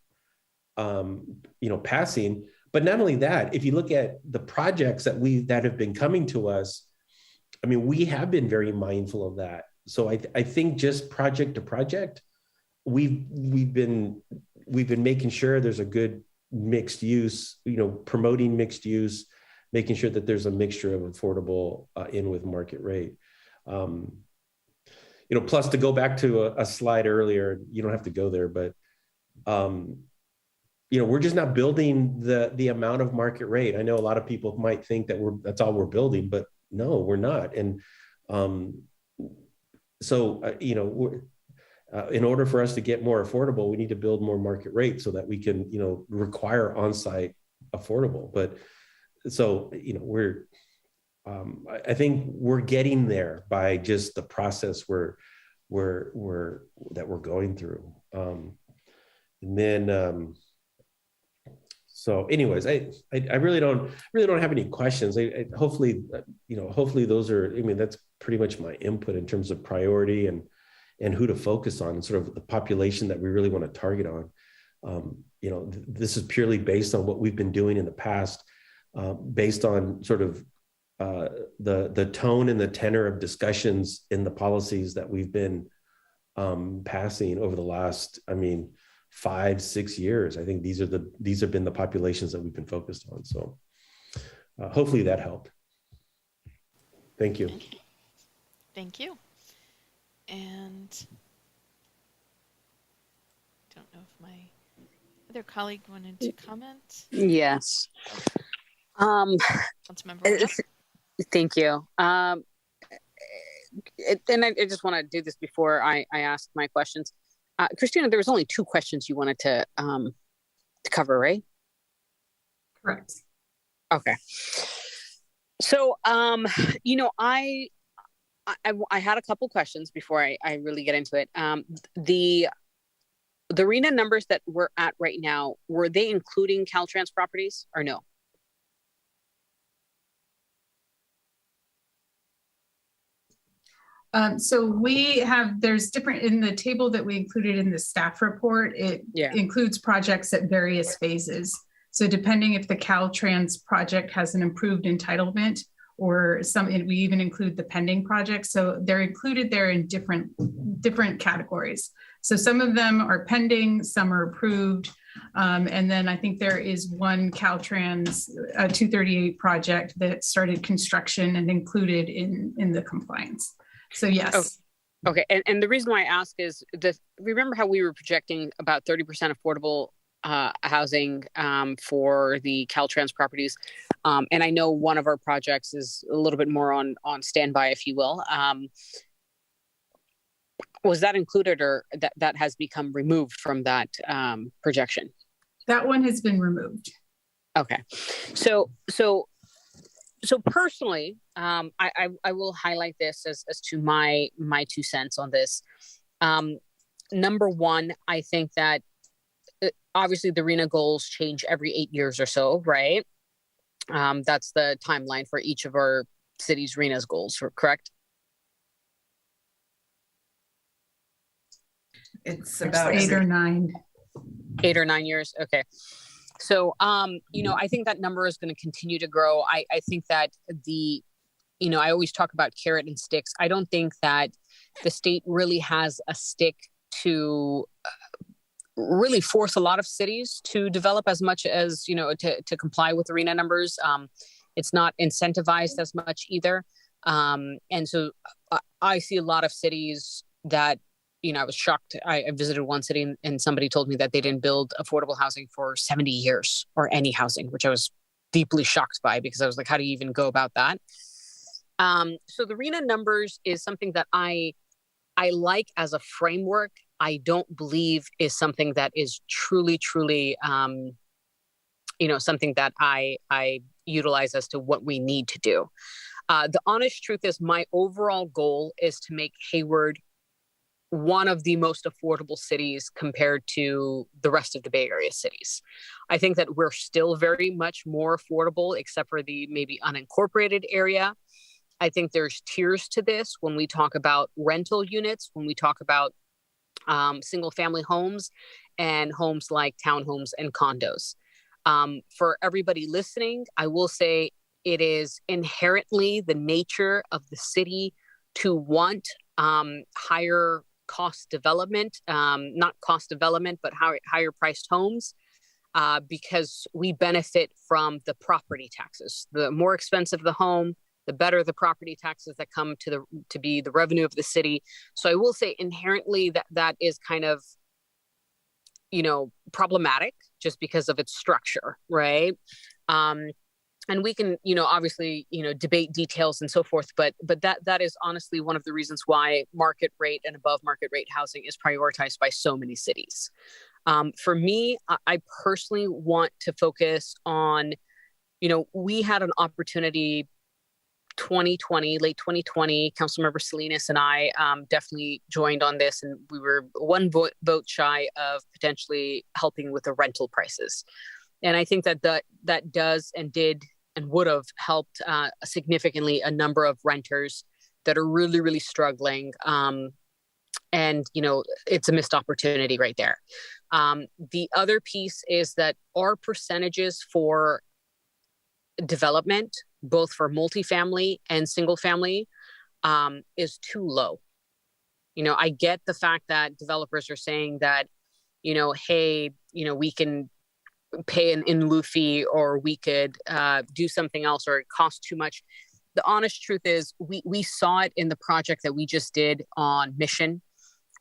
C: passing, but not only that, if you look at the projects that have been coming to us, I mean, we have been very mindful of that. So I think just project to project, we've been making sure there's a good mixed use, promoting mixed use, making sure that there's a mixture of affordable in with market rate. Plus, to go back to a slide earlier, you don't have to go there, but we're just not building the amount of market rate. I know a lot of people might think that that's all we're building, but no, we're not. And in order for us to get more affordable, we need to build more market rate so that we can, require on-site affordable. But so, I think we're getting there by just the process that we're going through. And then, so anyways, I really don't have any questions. Hopefully those are, that's pretty much my input in terms of priority and who to focus on, and sort of the population that we really want to target on. This is purely based on what we've been doing in the past, based on sort of the tone and the tenor of discussions in the policies that we've been passing over the last, 5-6 years. I think these have been the populations that we've been focused on. So hopefully that helped. Thank you.
B: Thank you. And I don't know if my other colleague wanted to comment.
D: Yes.
B: Councilmember Rocha?
D: Thank you. And I just want to do this before I ask my questions. Christina, there was only 2 questions you wanted to cover, right?
F: Correct.
D: Okay. So, I had a couple questions before I really get into it. The RHNA numbers that we're at right now, were they including Caltrans properties or no?
F: So there's different, in the table that we included in the staff report, it includes projects at various phases. So depending if the Caltrans project has an improved entitlement, or we even include the pending projects. So they're included there in different categories. So some of them are pending, some are approved. And then I think there is one Caltrans 238 project that started construction and included in the compliance. So yes.
D: Okay. And the reason why I ask is remember how we were projecting about 30% affordable housing for the Caltrans properties. And I know one of our projects is a little bit more on standby, if you will. Was that included, or that has become removed from that projection?
F: That one has been removed.
D: Okay. So personally, I will highlight this as to my 2 cents on this. Number one, I think that obviously the RHNA goals change every 8 years or so, right? That's the timeline for each of our city's RHNA's goals, correct?
F: It's about 8 or 9.
D: 8 or 9 years. Okay. So, I think that number is going to continue to grow. I think that I always talk about carrot and sticks. I don't think that the state really has a stick to really force a lot of cities to develop as much as, to comply with RENA numbers. It's not incentivized as much either. And so I see a lot of cities that, I was shocked. I visited one city and somebody told me that they didn't build affordable housing for 70 years or any housing, which I was deeply shocked by, because I was like, how do you even go about that? So the RENA numbers is something that I like as a framework. I don't believe is something that is truly, something that I utilize as to what we need to do. The honest truth is my overall goal is to make Hayward one of the most affordable cities compared to the rest of the Bay Area cities. I think that we're still very much more affordable, except for the maybe unincorporated area. I think there's tiers to this when we talk about rental units, when we talk about single family homes and homes like townhomes and condos. For everybody listening, I will say it is inherently the nature of the city to want higher cost development, not cost development, but higher priced homes, because we benefit from the property taxes. The more expensive the home, the better the property taxes that come to be the revenue of the city. So I will say inherently that is kind of, problematic just because of its structure, right? And we can, obviously, debate details and so forth, but that is honestly one of the reasons why market rate and above market rate housing is prioritized by so many cities. For me, I personally want to focus on, we had an opportunity 2020, late 2020, Councilmember Salinas and I definitely joined on this, and we were one vote shy of potentially helping with the rental prices. And I think that does and did and would have helped significantly a number of renters that are really, really struggling. And, it's a missed opportunity right there. The other piece is that our percentages for development, both for multifamily and single family, is too low. I get the fact that developers are saying that, hey, we can pay an in lieu fee, or we could do something else, or it costs too much. The honest truth is we saw it in the project that we just did on Mission,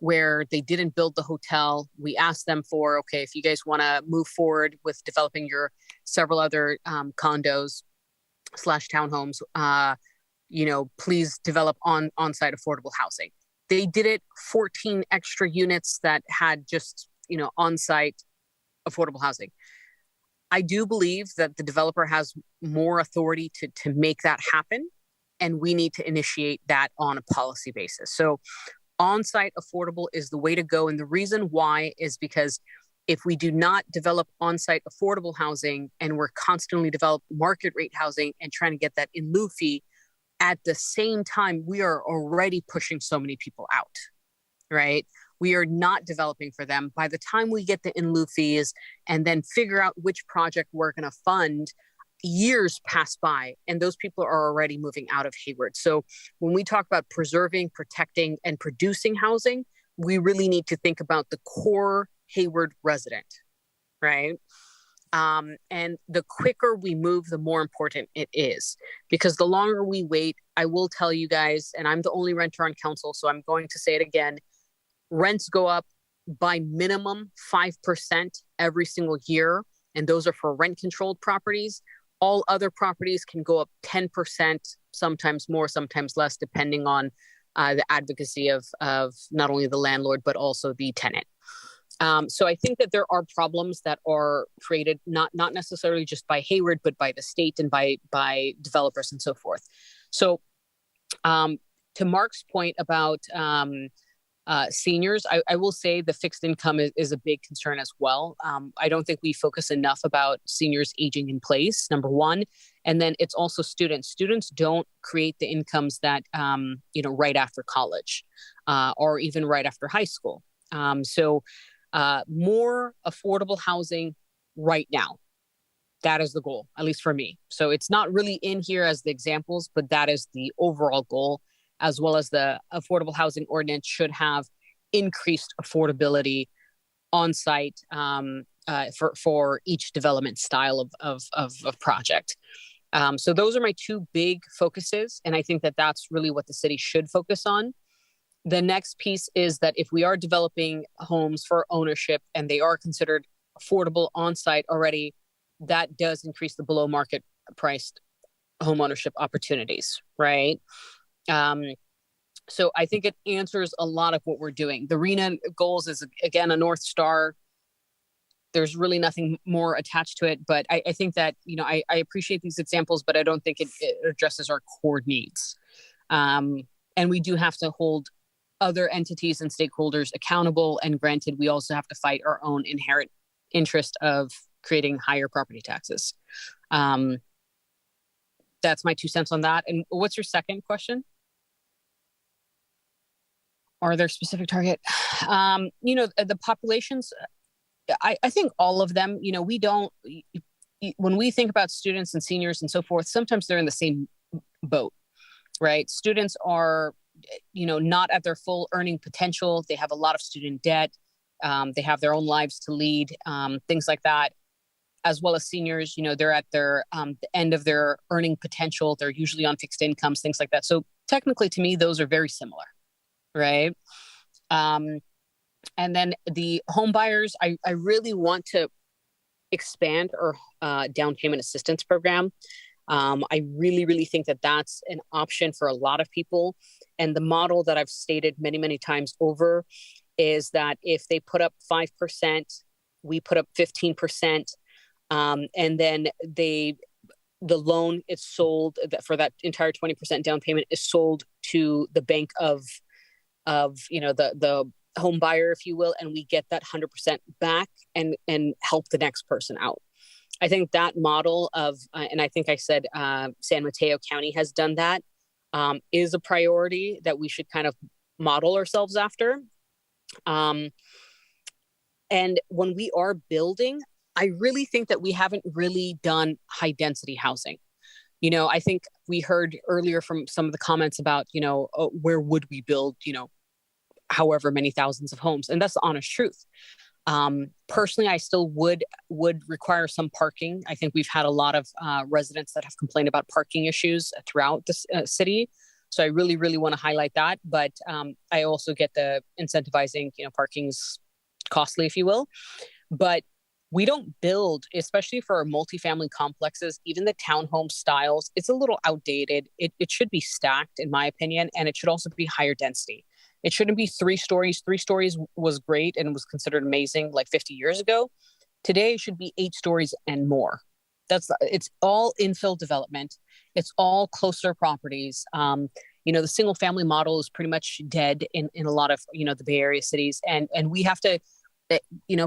D: where they didn't build the hotel. We asked them for, okay, if you guys want to move forward with developing your several other condos / townhomes, please develop on-site affordable housing. They did it 14 extra units that had just, on-site affordable housing. I do believe that the developer has more authority to make that happen, and we need to initiate that on a policy basis. So on-site affordable is the way to go. And the reason why is because if we do not develop on-site affordable housing and we're constantly develop market rate housing and trying to get that in lieu fee, at the same time, we are already pushing so many people out, right? We are not developing for them. By the time we get the in lieu fees and then figure out which project we're going to fund, years pass by and those people are already moving out of Hayward. So when we talk about preserving, protecting, and producing housing, we really need to think about the core Hayward resident, right? And the quicker we move, the more important it is, because the longer we wait, I will tell you guys, and I'm the only renter on council, so I'm going to say it again, rents go up by minimum 5% every single year, and those are for rent-controlled properties. All other properties can go up 10%, sometimes more, sometimes less, depending on the advocacy of not only the landlord, but also the tenant. So I think that there are problems that are created, not necessarily just by Hayward, but by the state and by developers and so forth. So to Mark's point about seniors, I will say the fixed income is a big concern as well. I don't think we focus enough about seniors aging in place, number one. And then it's also students. Students don't create the incomes that, right after college or even right after high school. So more affordable housing right now. That is the goal, at least for me. So it's not really in here as the examples, but that is the overall goal, as well as the affordable housing ordinance should have increased affordability on-site for each development style of project. So those are my two big focuses. And I think that that's really what the city should focus on. The next piece is that if we are developing homes for ownership and they are considered affordable on-site already, that does increase the below market priced home ownership opportunities, right? So I think it answers a lot of what we're doing. The RHNA goals is, again, a North Star. There's really nothing more attached to it, but I think that, I appreciate these examples, but I don't think it addresses our core needs. And we do have to hold other entities and stakeholders accountable. And granted, we also have to fight our own inherent interest of creating higher property taxes. That's my 2 cents on that. And what's your second question? Are there specific target? The populations, I think all of them, we don't, when we think about students and seniors and so forth, sometimes they're in the same boat, right? Students are, not at their full earning potential. They have a lot of student debt. They have their own lives to lead, things like that. As well as seniors, they're at their the end of their earning potential. They're usually on fixed incomes, things like that. So technically, to me, those are very similar, right? And then the home buyers, I really want to expand our down payment assistance program. I really, really think that that's an option for a lot of people. And the model that I've stated many, many times over is that if they put up 5%, we put up 15%, and then the loan is sold for that entire 20% down payment is sold to the bank of the home buyer, if you will, and we get that 100% back and help the next person out. I think that model of, and I think I said San Mateo County has done that, is a priority that we should kind of model ourselves after. And when we are building, I really think that we haven't really done high density housing. I think we heard earlier from some of the comments about, where would we build, however many thousands of homes. And that's the honest truth. Personally, I still would require some parking. I think we've had a lot of residents that have complained about parking issues throughout the city. So I really, really want to highlight that. But I also get the incentivizing, parking's costly, if you will. But we don't build, especially for our multifamily complexes, even the townhome styles, it's a little outdated. It should be stacked, in my opinion, and it should also be higher density. It shouldn't be 3 stories. 3 stories was great and was considered amazing like 50 years ago. Today it should be 8 stories and more. It's all infill development. It's all closer properties. The single family model is pretty much dead in a lot of, the Bay Area cities. And we have to,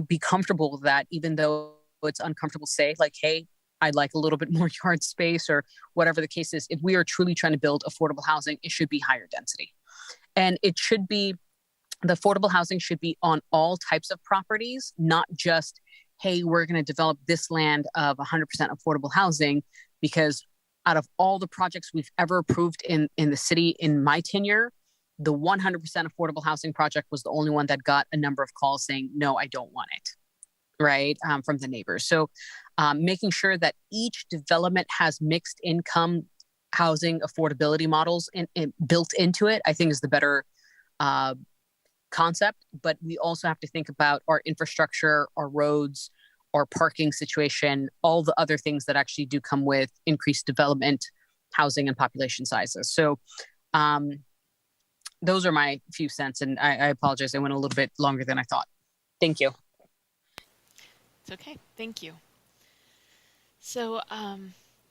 D: be comfortable with that, even though it's uncomfortable to say like, hey, I'd like a little bit more yard space or whatever the case is. If we are truly trying to build affordable housing, it should be higher density. And it should be, the affordable housing should be on all types of properties, not just, hey, we're going to develop this land of 100% affordable housing, because out of all the projects we've ever approved in the city in my tenure, the 100% affordable housing project was the only one that got a number of calls saying, no, I don't want it, right, from the neighbors. So making sure that each development has mixed income housing affordability models built into it, I think is the better concept. But we also have to think about our infrastructure, our roads, our parking situation, all the other things that actually do come with increased development, housing, and population sizes. So those are my few cents. And I apologize, I went a little bit longer than I thought. Thank you.
B: It's okay. Thank you. So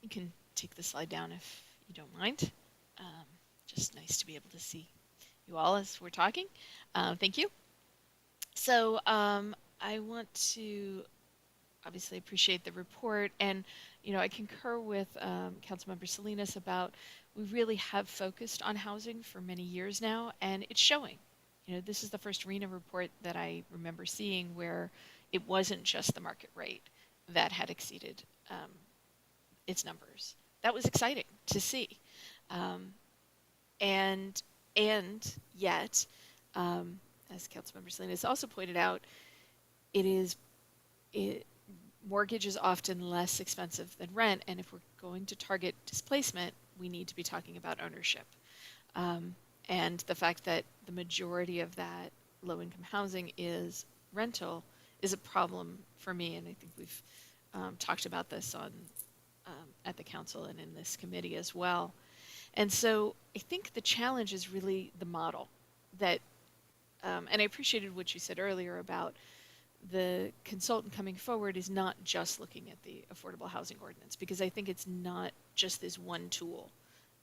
B: you can take the slide down if you don't mind. Just nice to be able to see you all as we're talking. Thank you. So I want to obviously appreciate the report, and I concur with Councilmember Salinas about we really have focused on housing for many years now, and it's showing. This is the first RHNA report that I remember seeing where it wasn't just the market rate that had exceeded its numbers. That was exciting to see. And yet, as Councilmember Salinas also pointed out, mortgage is often less expensive than rent, and if we're going to target displacement, we need to be talking about ownership. And the fact that the majority of that low-income housing is rental is a problem for me, and I think we've talked about this on at the council and in this committee as well. And so I think the challenge is really the model that, and I appreciated what you said earlier about the consultant coming forward is not just looking at the affordable housing ordinance, because I think it's not just this one tool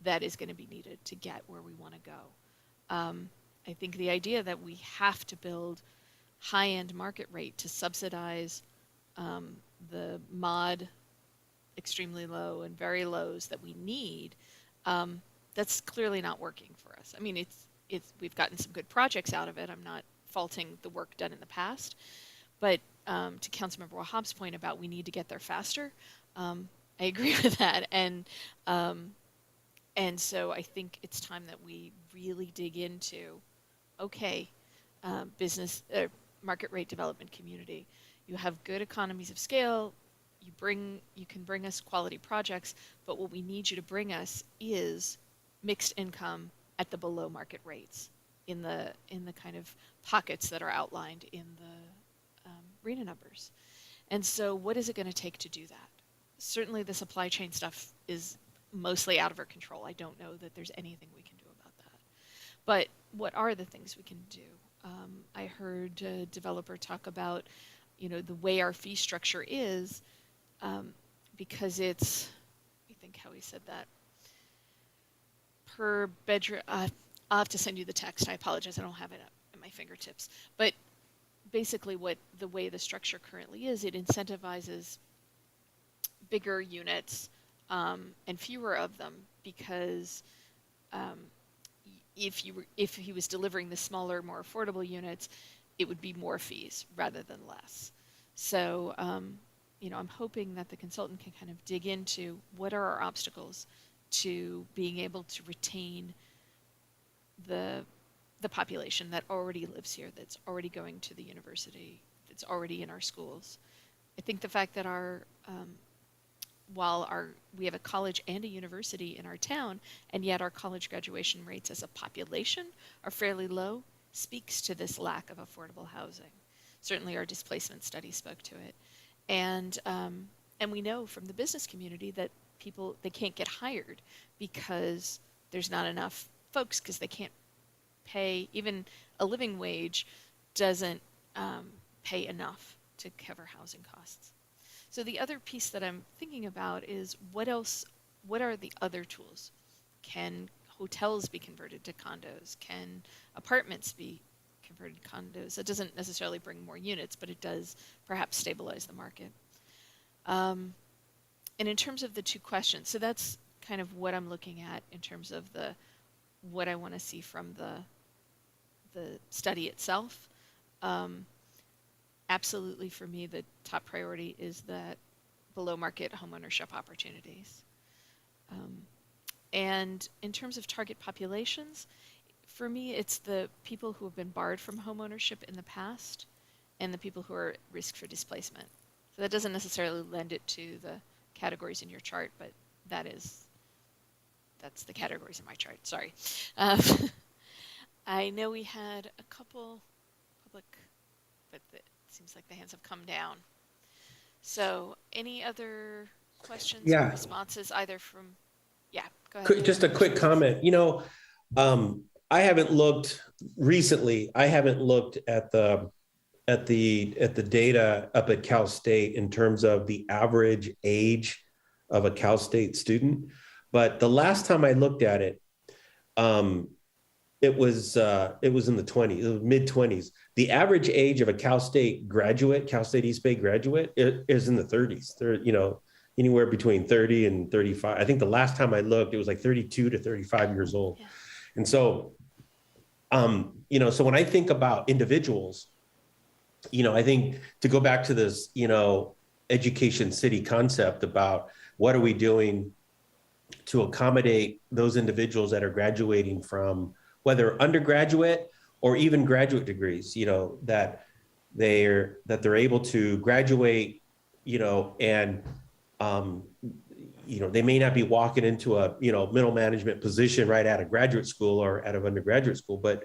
B: that is going to be needed to get where we want to go. I think the idea that we have to build high-end market rate to subsidize the mod extremely low and very lows that we need, that's clearly not working for us. I mean, we've gotten some good projects out of it. I'm not faulting the work done in the past, but to Councilmember Wahab's point about we need to get there faster, I agree with that. And so I think it's time that we really dig into, okay, business, market rate development community. You have good economies of scale. You can bring us quality projects, but what we need you to bring us is mixed income at the below market rates in the kind of pockets that are outlined in the RHNA numbers. And so what is it going to take to do that? Certainly the supply chain stuff is mostly out of our control. I don't know that there's anything we can do about that. But what are the things we can do? I heard a developer talk about, the way our fee structure is, because it's, I think how he said that, per bedroom. I'll have to send you the text. I apologize. I don't have it at my fingertips. But basically the way the structure currently is, it incentivizes bigger units and fewer of them, because if he was delivering the smaller, more affordable units, it would be more fees rather than less. So, I'm hoping that the consultant can kind of dig into what are our obstacles to being able to retain the population that already lives here, that's already going to the university, that's already in our schools. I think the fact that we have a college and a university in our town, and yet our college graduation rates as a population are fairly low, speaks to this lack of affordable housing. Certainly our displacement study spoke to it. And we know from the business community that they can't get hired because there's not enough folks, because they can't pay, even a living wage doesn't pay enough to cover housing costs. So the other piece that I'm thinking about is what are the other tools? Can hotels be converted to condos? Can apartments be converted to condos? It doesn't necessarily bring more units, but it does perhaps stabilize the market. And in terms of the two questions, so that's kind of what I'm looking at in terms of what I want to see from the study itself. Absolutely, for me, the top priority is that below market homeownership opportunities. And in terms of target populations, for me, it's the people who have been barred from homeownership in the past and the people who are at risk for displacement. So that doesn't necessarily lend it to the categories in your chart, but that's the categories in my chart, sorry. I know we had a couple public, but it seems like the hands have come down. So any other questions or responses either from, go ahead.
C: Just a quick comment. I haven't looked recently. I haven't looked at the data up at Cal State in terms of the average age of a Cal State student. But the last time I looked at it, it was in the 20s, mid-20s. The average age of a Cal State graduate, Cal State East Bay graduate, is in the 30s. They're, anywhere between 30 and 35. I think the last time I looked, it was like 32 to 35 years old. Yeah. And so, so when I think about individuals, I think to go back to this, education city concept about what are we doing to accommodate those individuals that are graduating from whether undergraduate or even graduate degrees, that they're able to graduate, and they may not be walking into a middle management position right out of graduate school or out of undergraduate school, but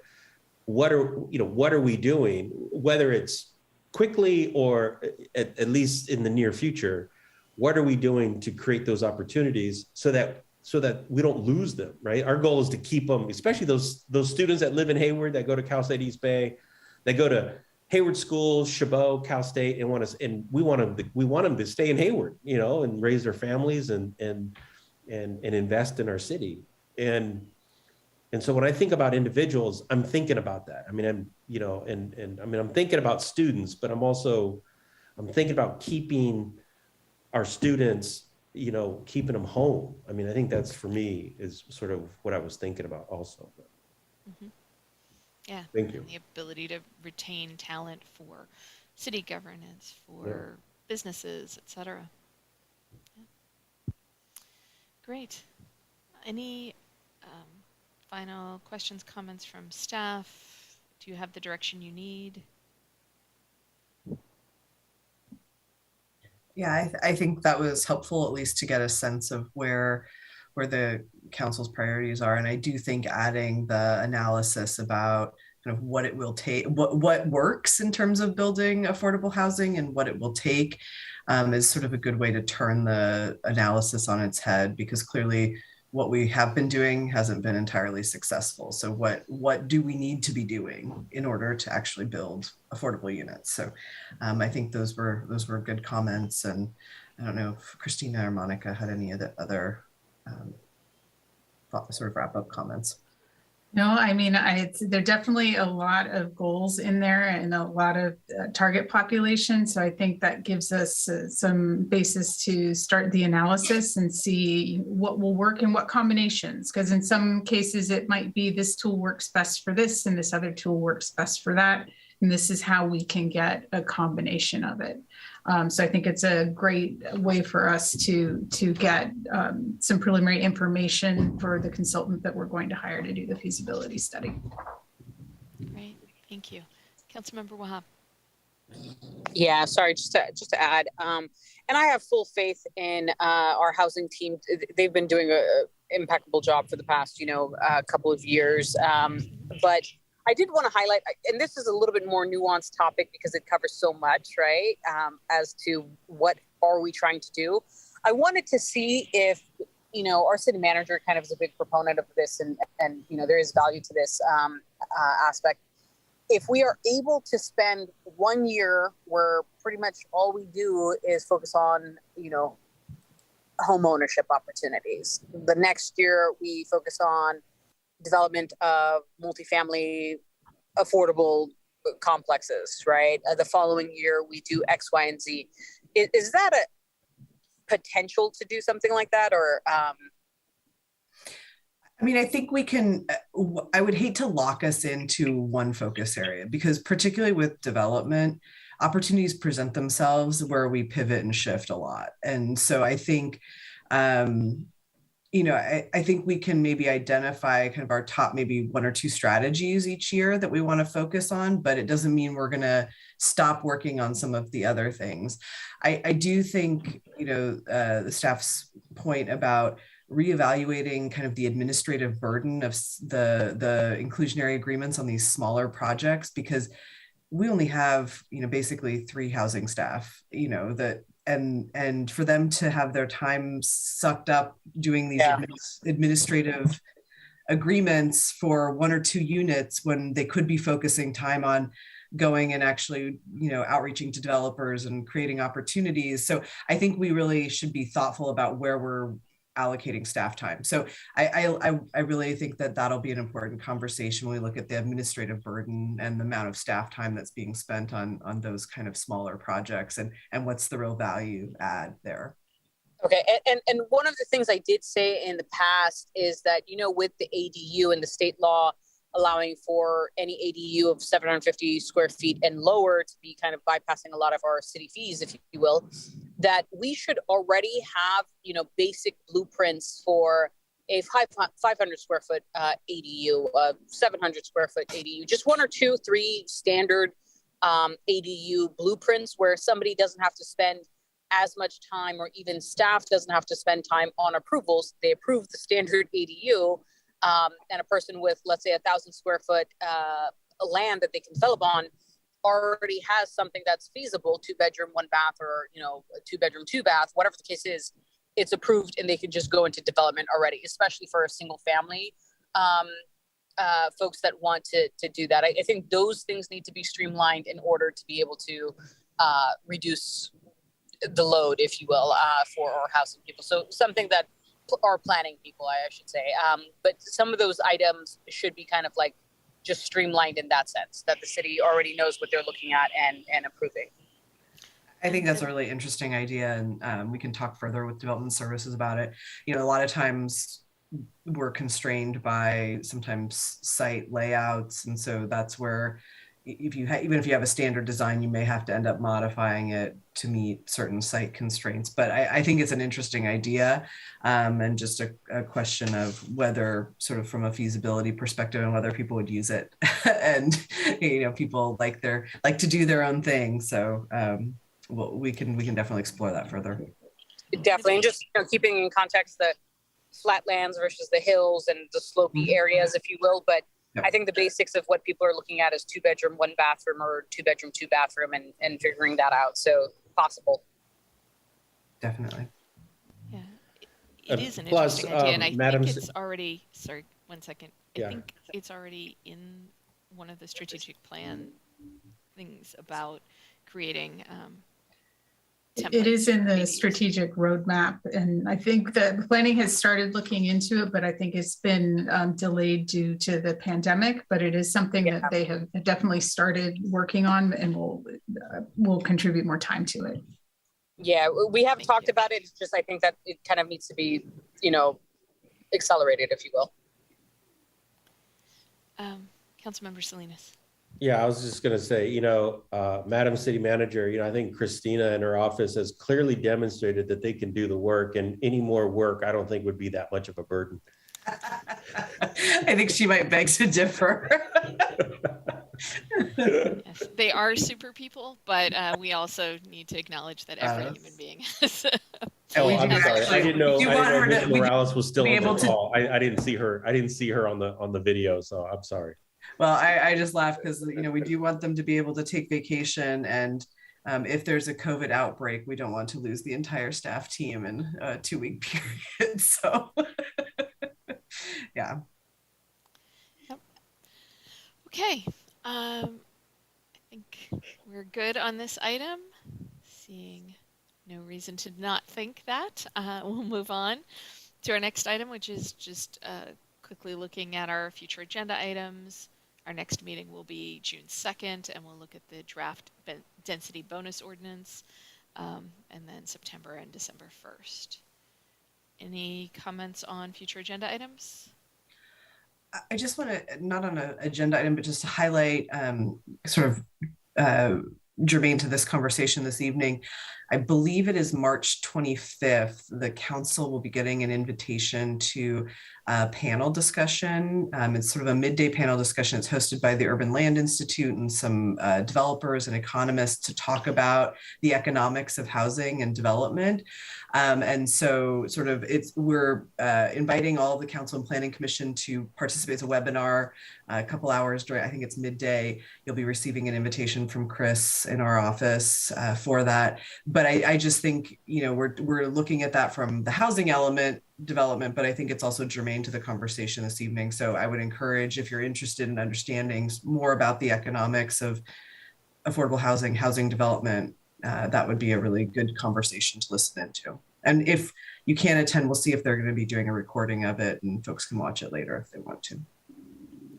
C: what are we doing, whether it's quickly or at least in the near future, what are we doing to create those opportunities so that we don't lose them, right? Our goal is to keep them, especially those students that live in Hayward, that go to Cal State East Bay, that go to Hayward schools, Chabot, Cal State, and we want them to stay in Hayward, and raise their families and invest in our city. And so when I think about individuals, I'm thinking about that. I mean, I'm thinking about students, but I'm thinking about keeping our students, keeping them home. I mean, I think that's, for me, is sort of what I was thinking about also.
B: Mm-hmm. Yeah.
C: Thank you.
B: The ability to retain talent for city governance, for businesses, et cetera. Yeah. Great. Any final questions, comments from staff? Do you have the direction you need?
I: Yeah, I think that was helpful, at least to get a sense of where the council's priorities are. And I do think adding the analysis about kind of what it will take, what works in terms of building affordable housing and what it will take is sort of a good way to turn the analysis on its head, because clearly what we have been doing hasn't been entirely successful. So what do we need to be doing in order to actually build affordable units? So I think those were good comments. And I don't know if Christina or Monica had any of the other sort of wrap-up comments.
F: No, I mean, there are definitely a lot of goals in there and a lot of target population. So I think that gives us some basis to start the analysis and see what will work and what combinations. Because in some cases, it might be this tool works best for this and this other tool works best for that. And this is how we can get a combination of it. So I think it's a great way for us to get some preliminary information for the consultant that we're going to hire to do the feasibility study.
B: Great, thank you. Councilmember Wahab.
D: Yeah, sorry, just to add, and I have full faith in our housing team. They've been doing an impeccable job for the past, couple of years. But I did want to highlight, and this is a little bit more nuanced topic because it covers so much, right? As to what are we trying to do. I wanted to see if, our city manager kind of is a big proponent of this and there is value to this aspect. If we are able to spend 1 year where pretty much all we do is focus on, home ownership opportunities. The next year we focus on development of multifamily affordable complexes, right? The following year we do X, Y, and Z. Is that a potential to do something like that? Or
I: I mean, I think we can, I would hate to lock us into one focus area, because particularly with development, opportunities present themselves where we pivot and shift a lot. And so I think, I think we can maybe identify kind of our top maybe 1 or 2 strategies each year that we want to focus on, but it doesn't mean we're going to stop working on some of the other things. I do think, the staff's point about reevaluating kind of the administrative burden of the inclusionary agreements on these smaller projects, because we only have, basically 3 housing staff, and for them to have their time sucked up doing these administrative agreements for 1 or 2 units when they could be focusing time on going and actually, outreaching to developers and creating opportunities. So I think we really should be thoughtful about where we're allocating staff time. So I really think that that'll be an important conversation when we look at the administrative burden and the amount of staff time that's being spent on those kind of smaller projects, and what's the real value add there.
D: Okay, and one of the things I did say in the past is that, with the ADU and the state law allowing for any ADU of 750 square feet and lower to be kind of bypassing a lot of our city fees, if you will, that we should already have, basic blueprints for a 500 square foot ADU, 700 square foot ADU, just 1 or 2, 3 standard ADU blueprints where somebody doesn't have to spend as much time, or even staff doesn't have to spend time on approvals. They approve the standard ADU, and a person with, let's say, 1,000 square foot land that they can develop on already has something that's feasible, 2-bedroom, 1-bath, or, you know, a 2-bedroom, 2-bath, whatever the case is, it's approved and they can just go into development already, especially for a single family folks that want to do that. I think those things need to be streamlined in order to be able to reduce the load, if you will, for our housing people. So something that our planning people, I should say, but some of those items should be kind of like just streamlined in that sense, that the city already knows what they're looking at and approving.
I: I think that's a really interesting idea, and we can talk further with development services about it. You know, a lot of times we're constrained by sometimes site layouts, and so that's where even if you have a standard design, you may have to end up modifying it to meet certain site constraints. But I think it's an interesting idea, and just a question of whether, sort of from a feasibility perspective, and whether people would use it. And you know, people like to do their own thing. So well, we can definitely explore that further.
D: Definitely, and just, you know, keeping in context the flatlands versus the hills and the slopey areas, if you will. But yep. I think the basics of what people are looking at is 2-bedroom, 1-bathroom, or 2-bedroom, 2-bathroom, and figuring that out. So possible.
I: Definitely.
B: Yeah, it is an interesting idea, and I
C: Madam,
B: think it's already. Sorry, 1 second. I think it's already in one of the strategic plan things about creating.
F: It is in the strategic roadmap, and I think that planning has started looking into it, but I think it's been delayed due to the pandemic. But it is something that they have definitely started working on, and will contribute more time to it.
D: Yeah, we have talked about it. It's just, I think that it kind of needs to be, you know, accelerated, if you will.
B: Councilmember Salinas.
C: Yeah, I was just going to say, you know, Madam City Manager, you know, I think Christina and her office has clearly demonstrated that they can do the work, and any more work I don't think would be that much of a burden.
I: I think she might beg to differ.
B: Yes, they are super people, but we also need to acknowledge that every human being has.
C: Oh, I'm sorry. I didn't know Ms. Morales was still on the call. I didn't see her. I didn't see her on the video, so I'm sorry.
I: Well, I just laugh because, you know, we do want them to be able to take vacation, and if there's a COVID outbreak, we don't want to lose the entire staff team in a 2-week period. So, yeah.
B: Yep. Okay. I think we're good on this item. Seeing no reason to not think that, we'll move on to our next item, which is just quickly looking at our future agenda items. Our next meeting will be June 2nd, and we'll look at the draft density bonus ordinance, and then September and December 1st. Any comments on future agenda items?
I: I just want to, not on an agenda item, but just to highlight sort of germane to this conversation this evening. I believe it is March 25th. The council will be getting an invitation to a panel discussion. It's sort of a midday panel discussion. It's hosted by the Urban Land Institute and some developers and economists to talk about the economics of housing and development. And so sort of we're inviting all of the Council and Planning Commission to participate. It's a webinar, a couple hours during, I think it's midday. You'll be receiving an invitation from Chris in our office for that. But I just think, you know, we're looking at that from the housing element development, but I think it's also germane to the conversation this evening. So I would encourage, if you're interested in understanding more about the economics of affordable housing development, that would be a really good conversation to listen into. And if you can't attend, we'll see if they're going to be doing a recording of it, and folks can watch it later if they want to.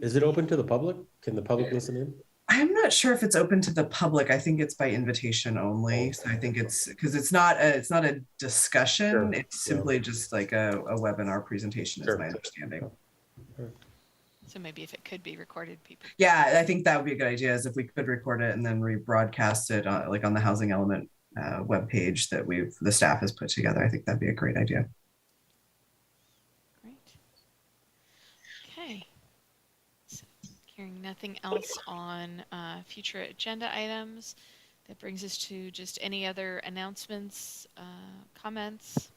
C: Is it open to the public? Can the public listen in?
I: I'm not sure if it's open to the public. I think it's by invitation only. So I think it's because it's not a discussion. Sure. It's simply just like a webinar presentation, is my understanding.
B: So maybe if it could be recorded, people.
I: Yeah, I think that would be a good idea, is if we could record it and then rebroadcast it on, like on the Housing Element webpage that the staff has put together. I think that'd be a great idea.
B: Great. Okay. So, hearing nothing nothing else on future agenda items, that brings us to just any other announcements, comments.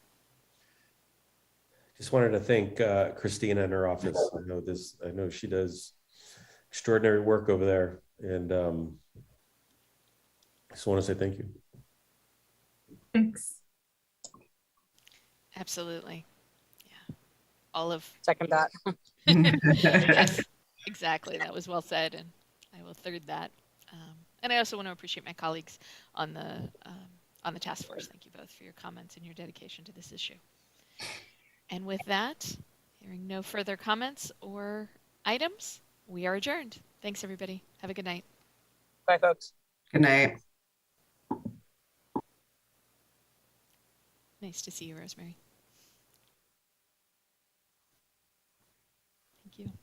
C: Just wanted to thank Christina in her office. I know she does extraordinary work over there, and just want to say thank you.
F: Thanks.
B: Absolutely. Yeah. All of
D: Second that.
B: yes, exactly. That was well said, and I will third that. And I also want to appreciate my colleagues on the task force. Thank you both for your comments and your dedication to this issue. And with that, hearing no further comments or items, we are adjourned. Thanks, everybody. Have a good night.
D: Bye, folks.
I: Good night.
B: Nice to see you, Rosemary. Thank you.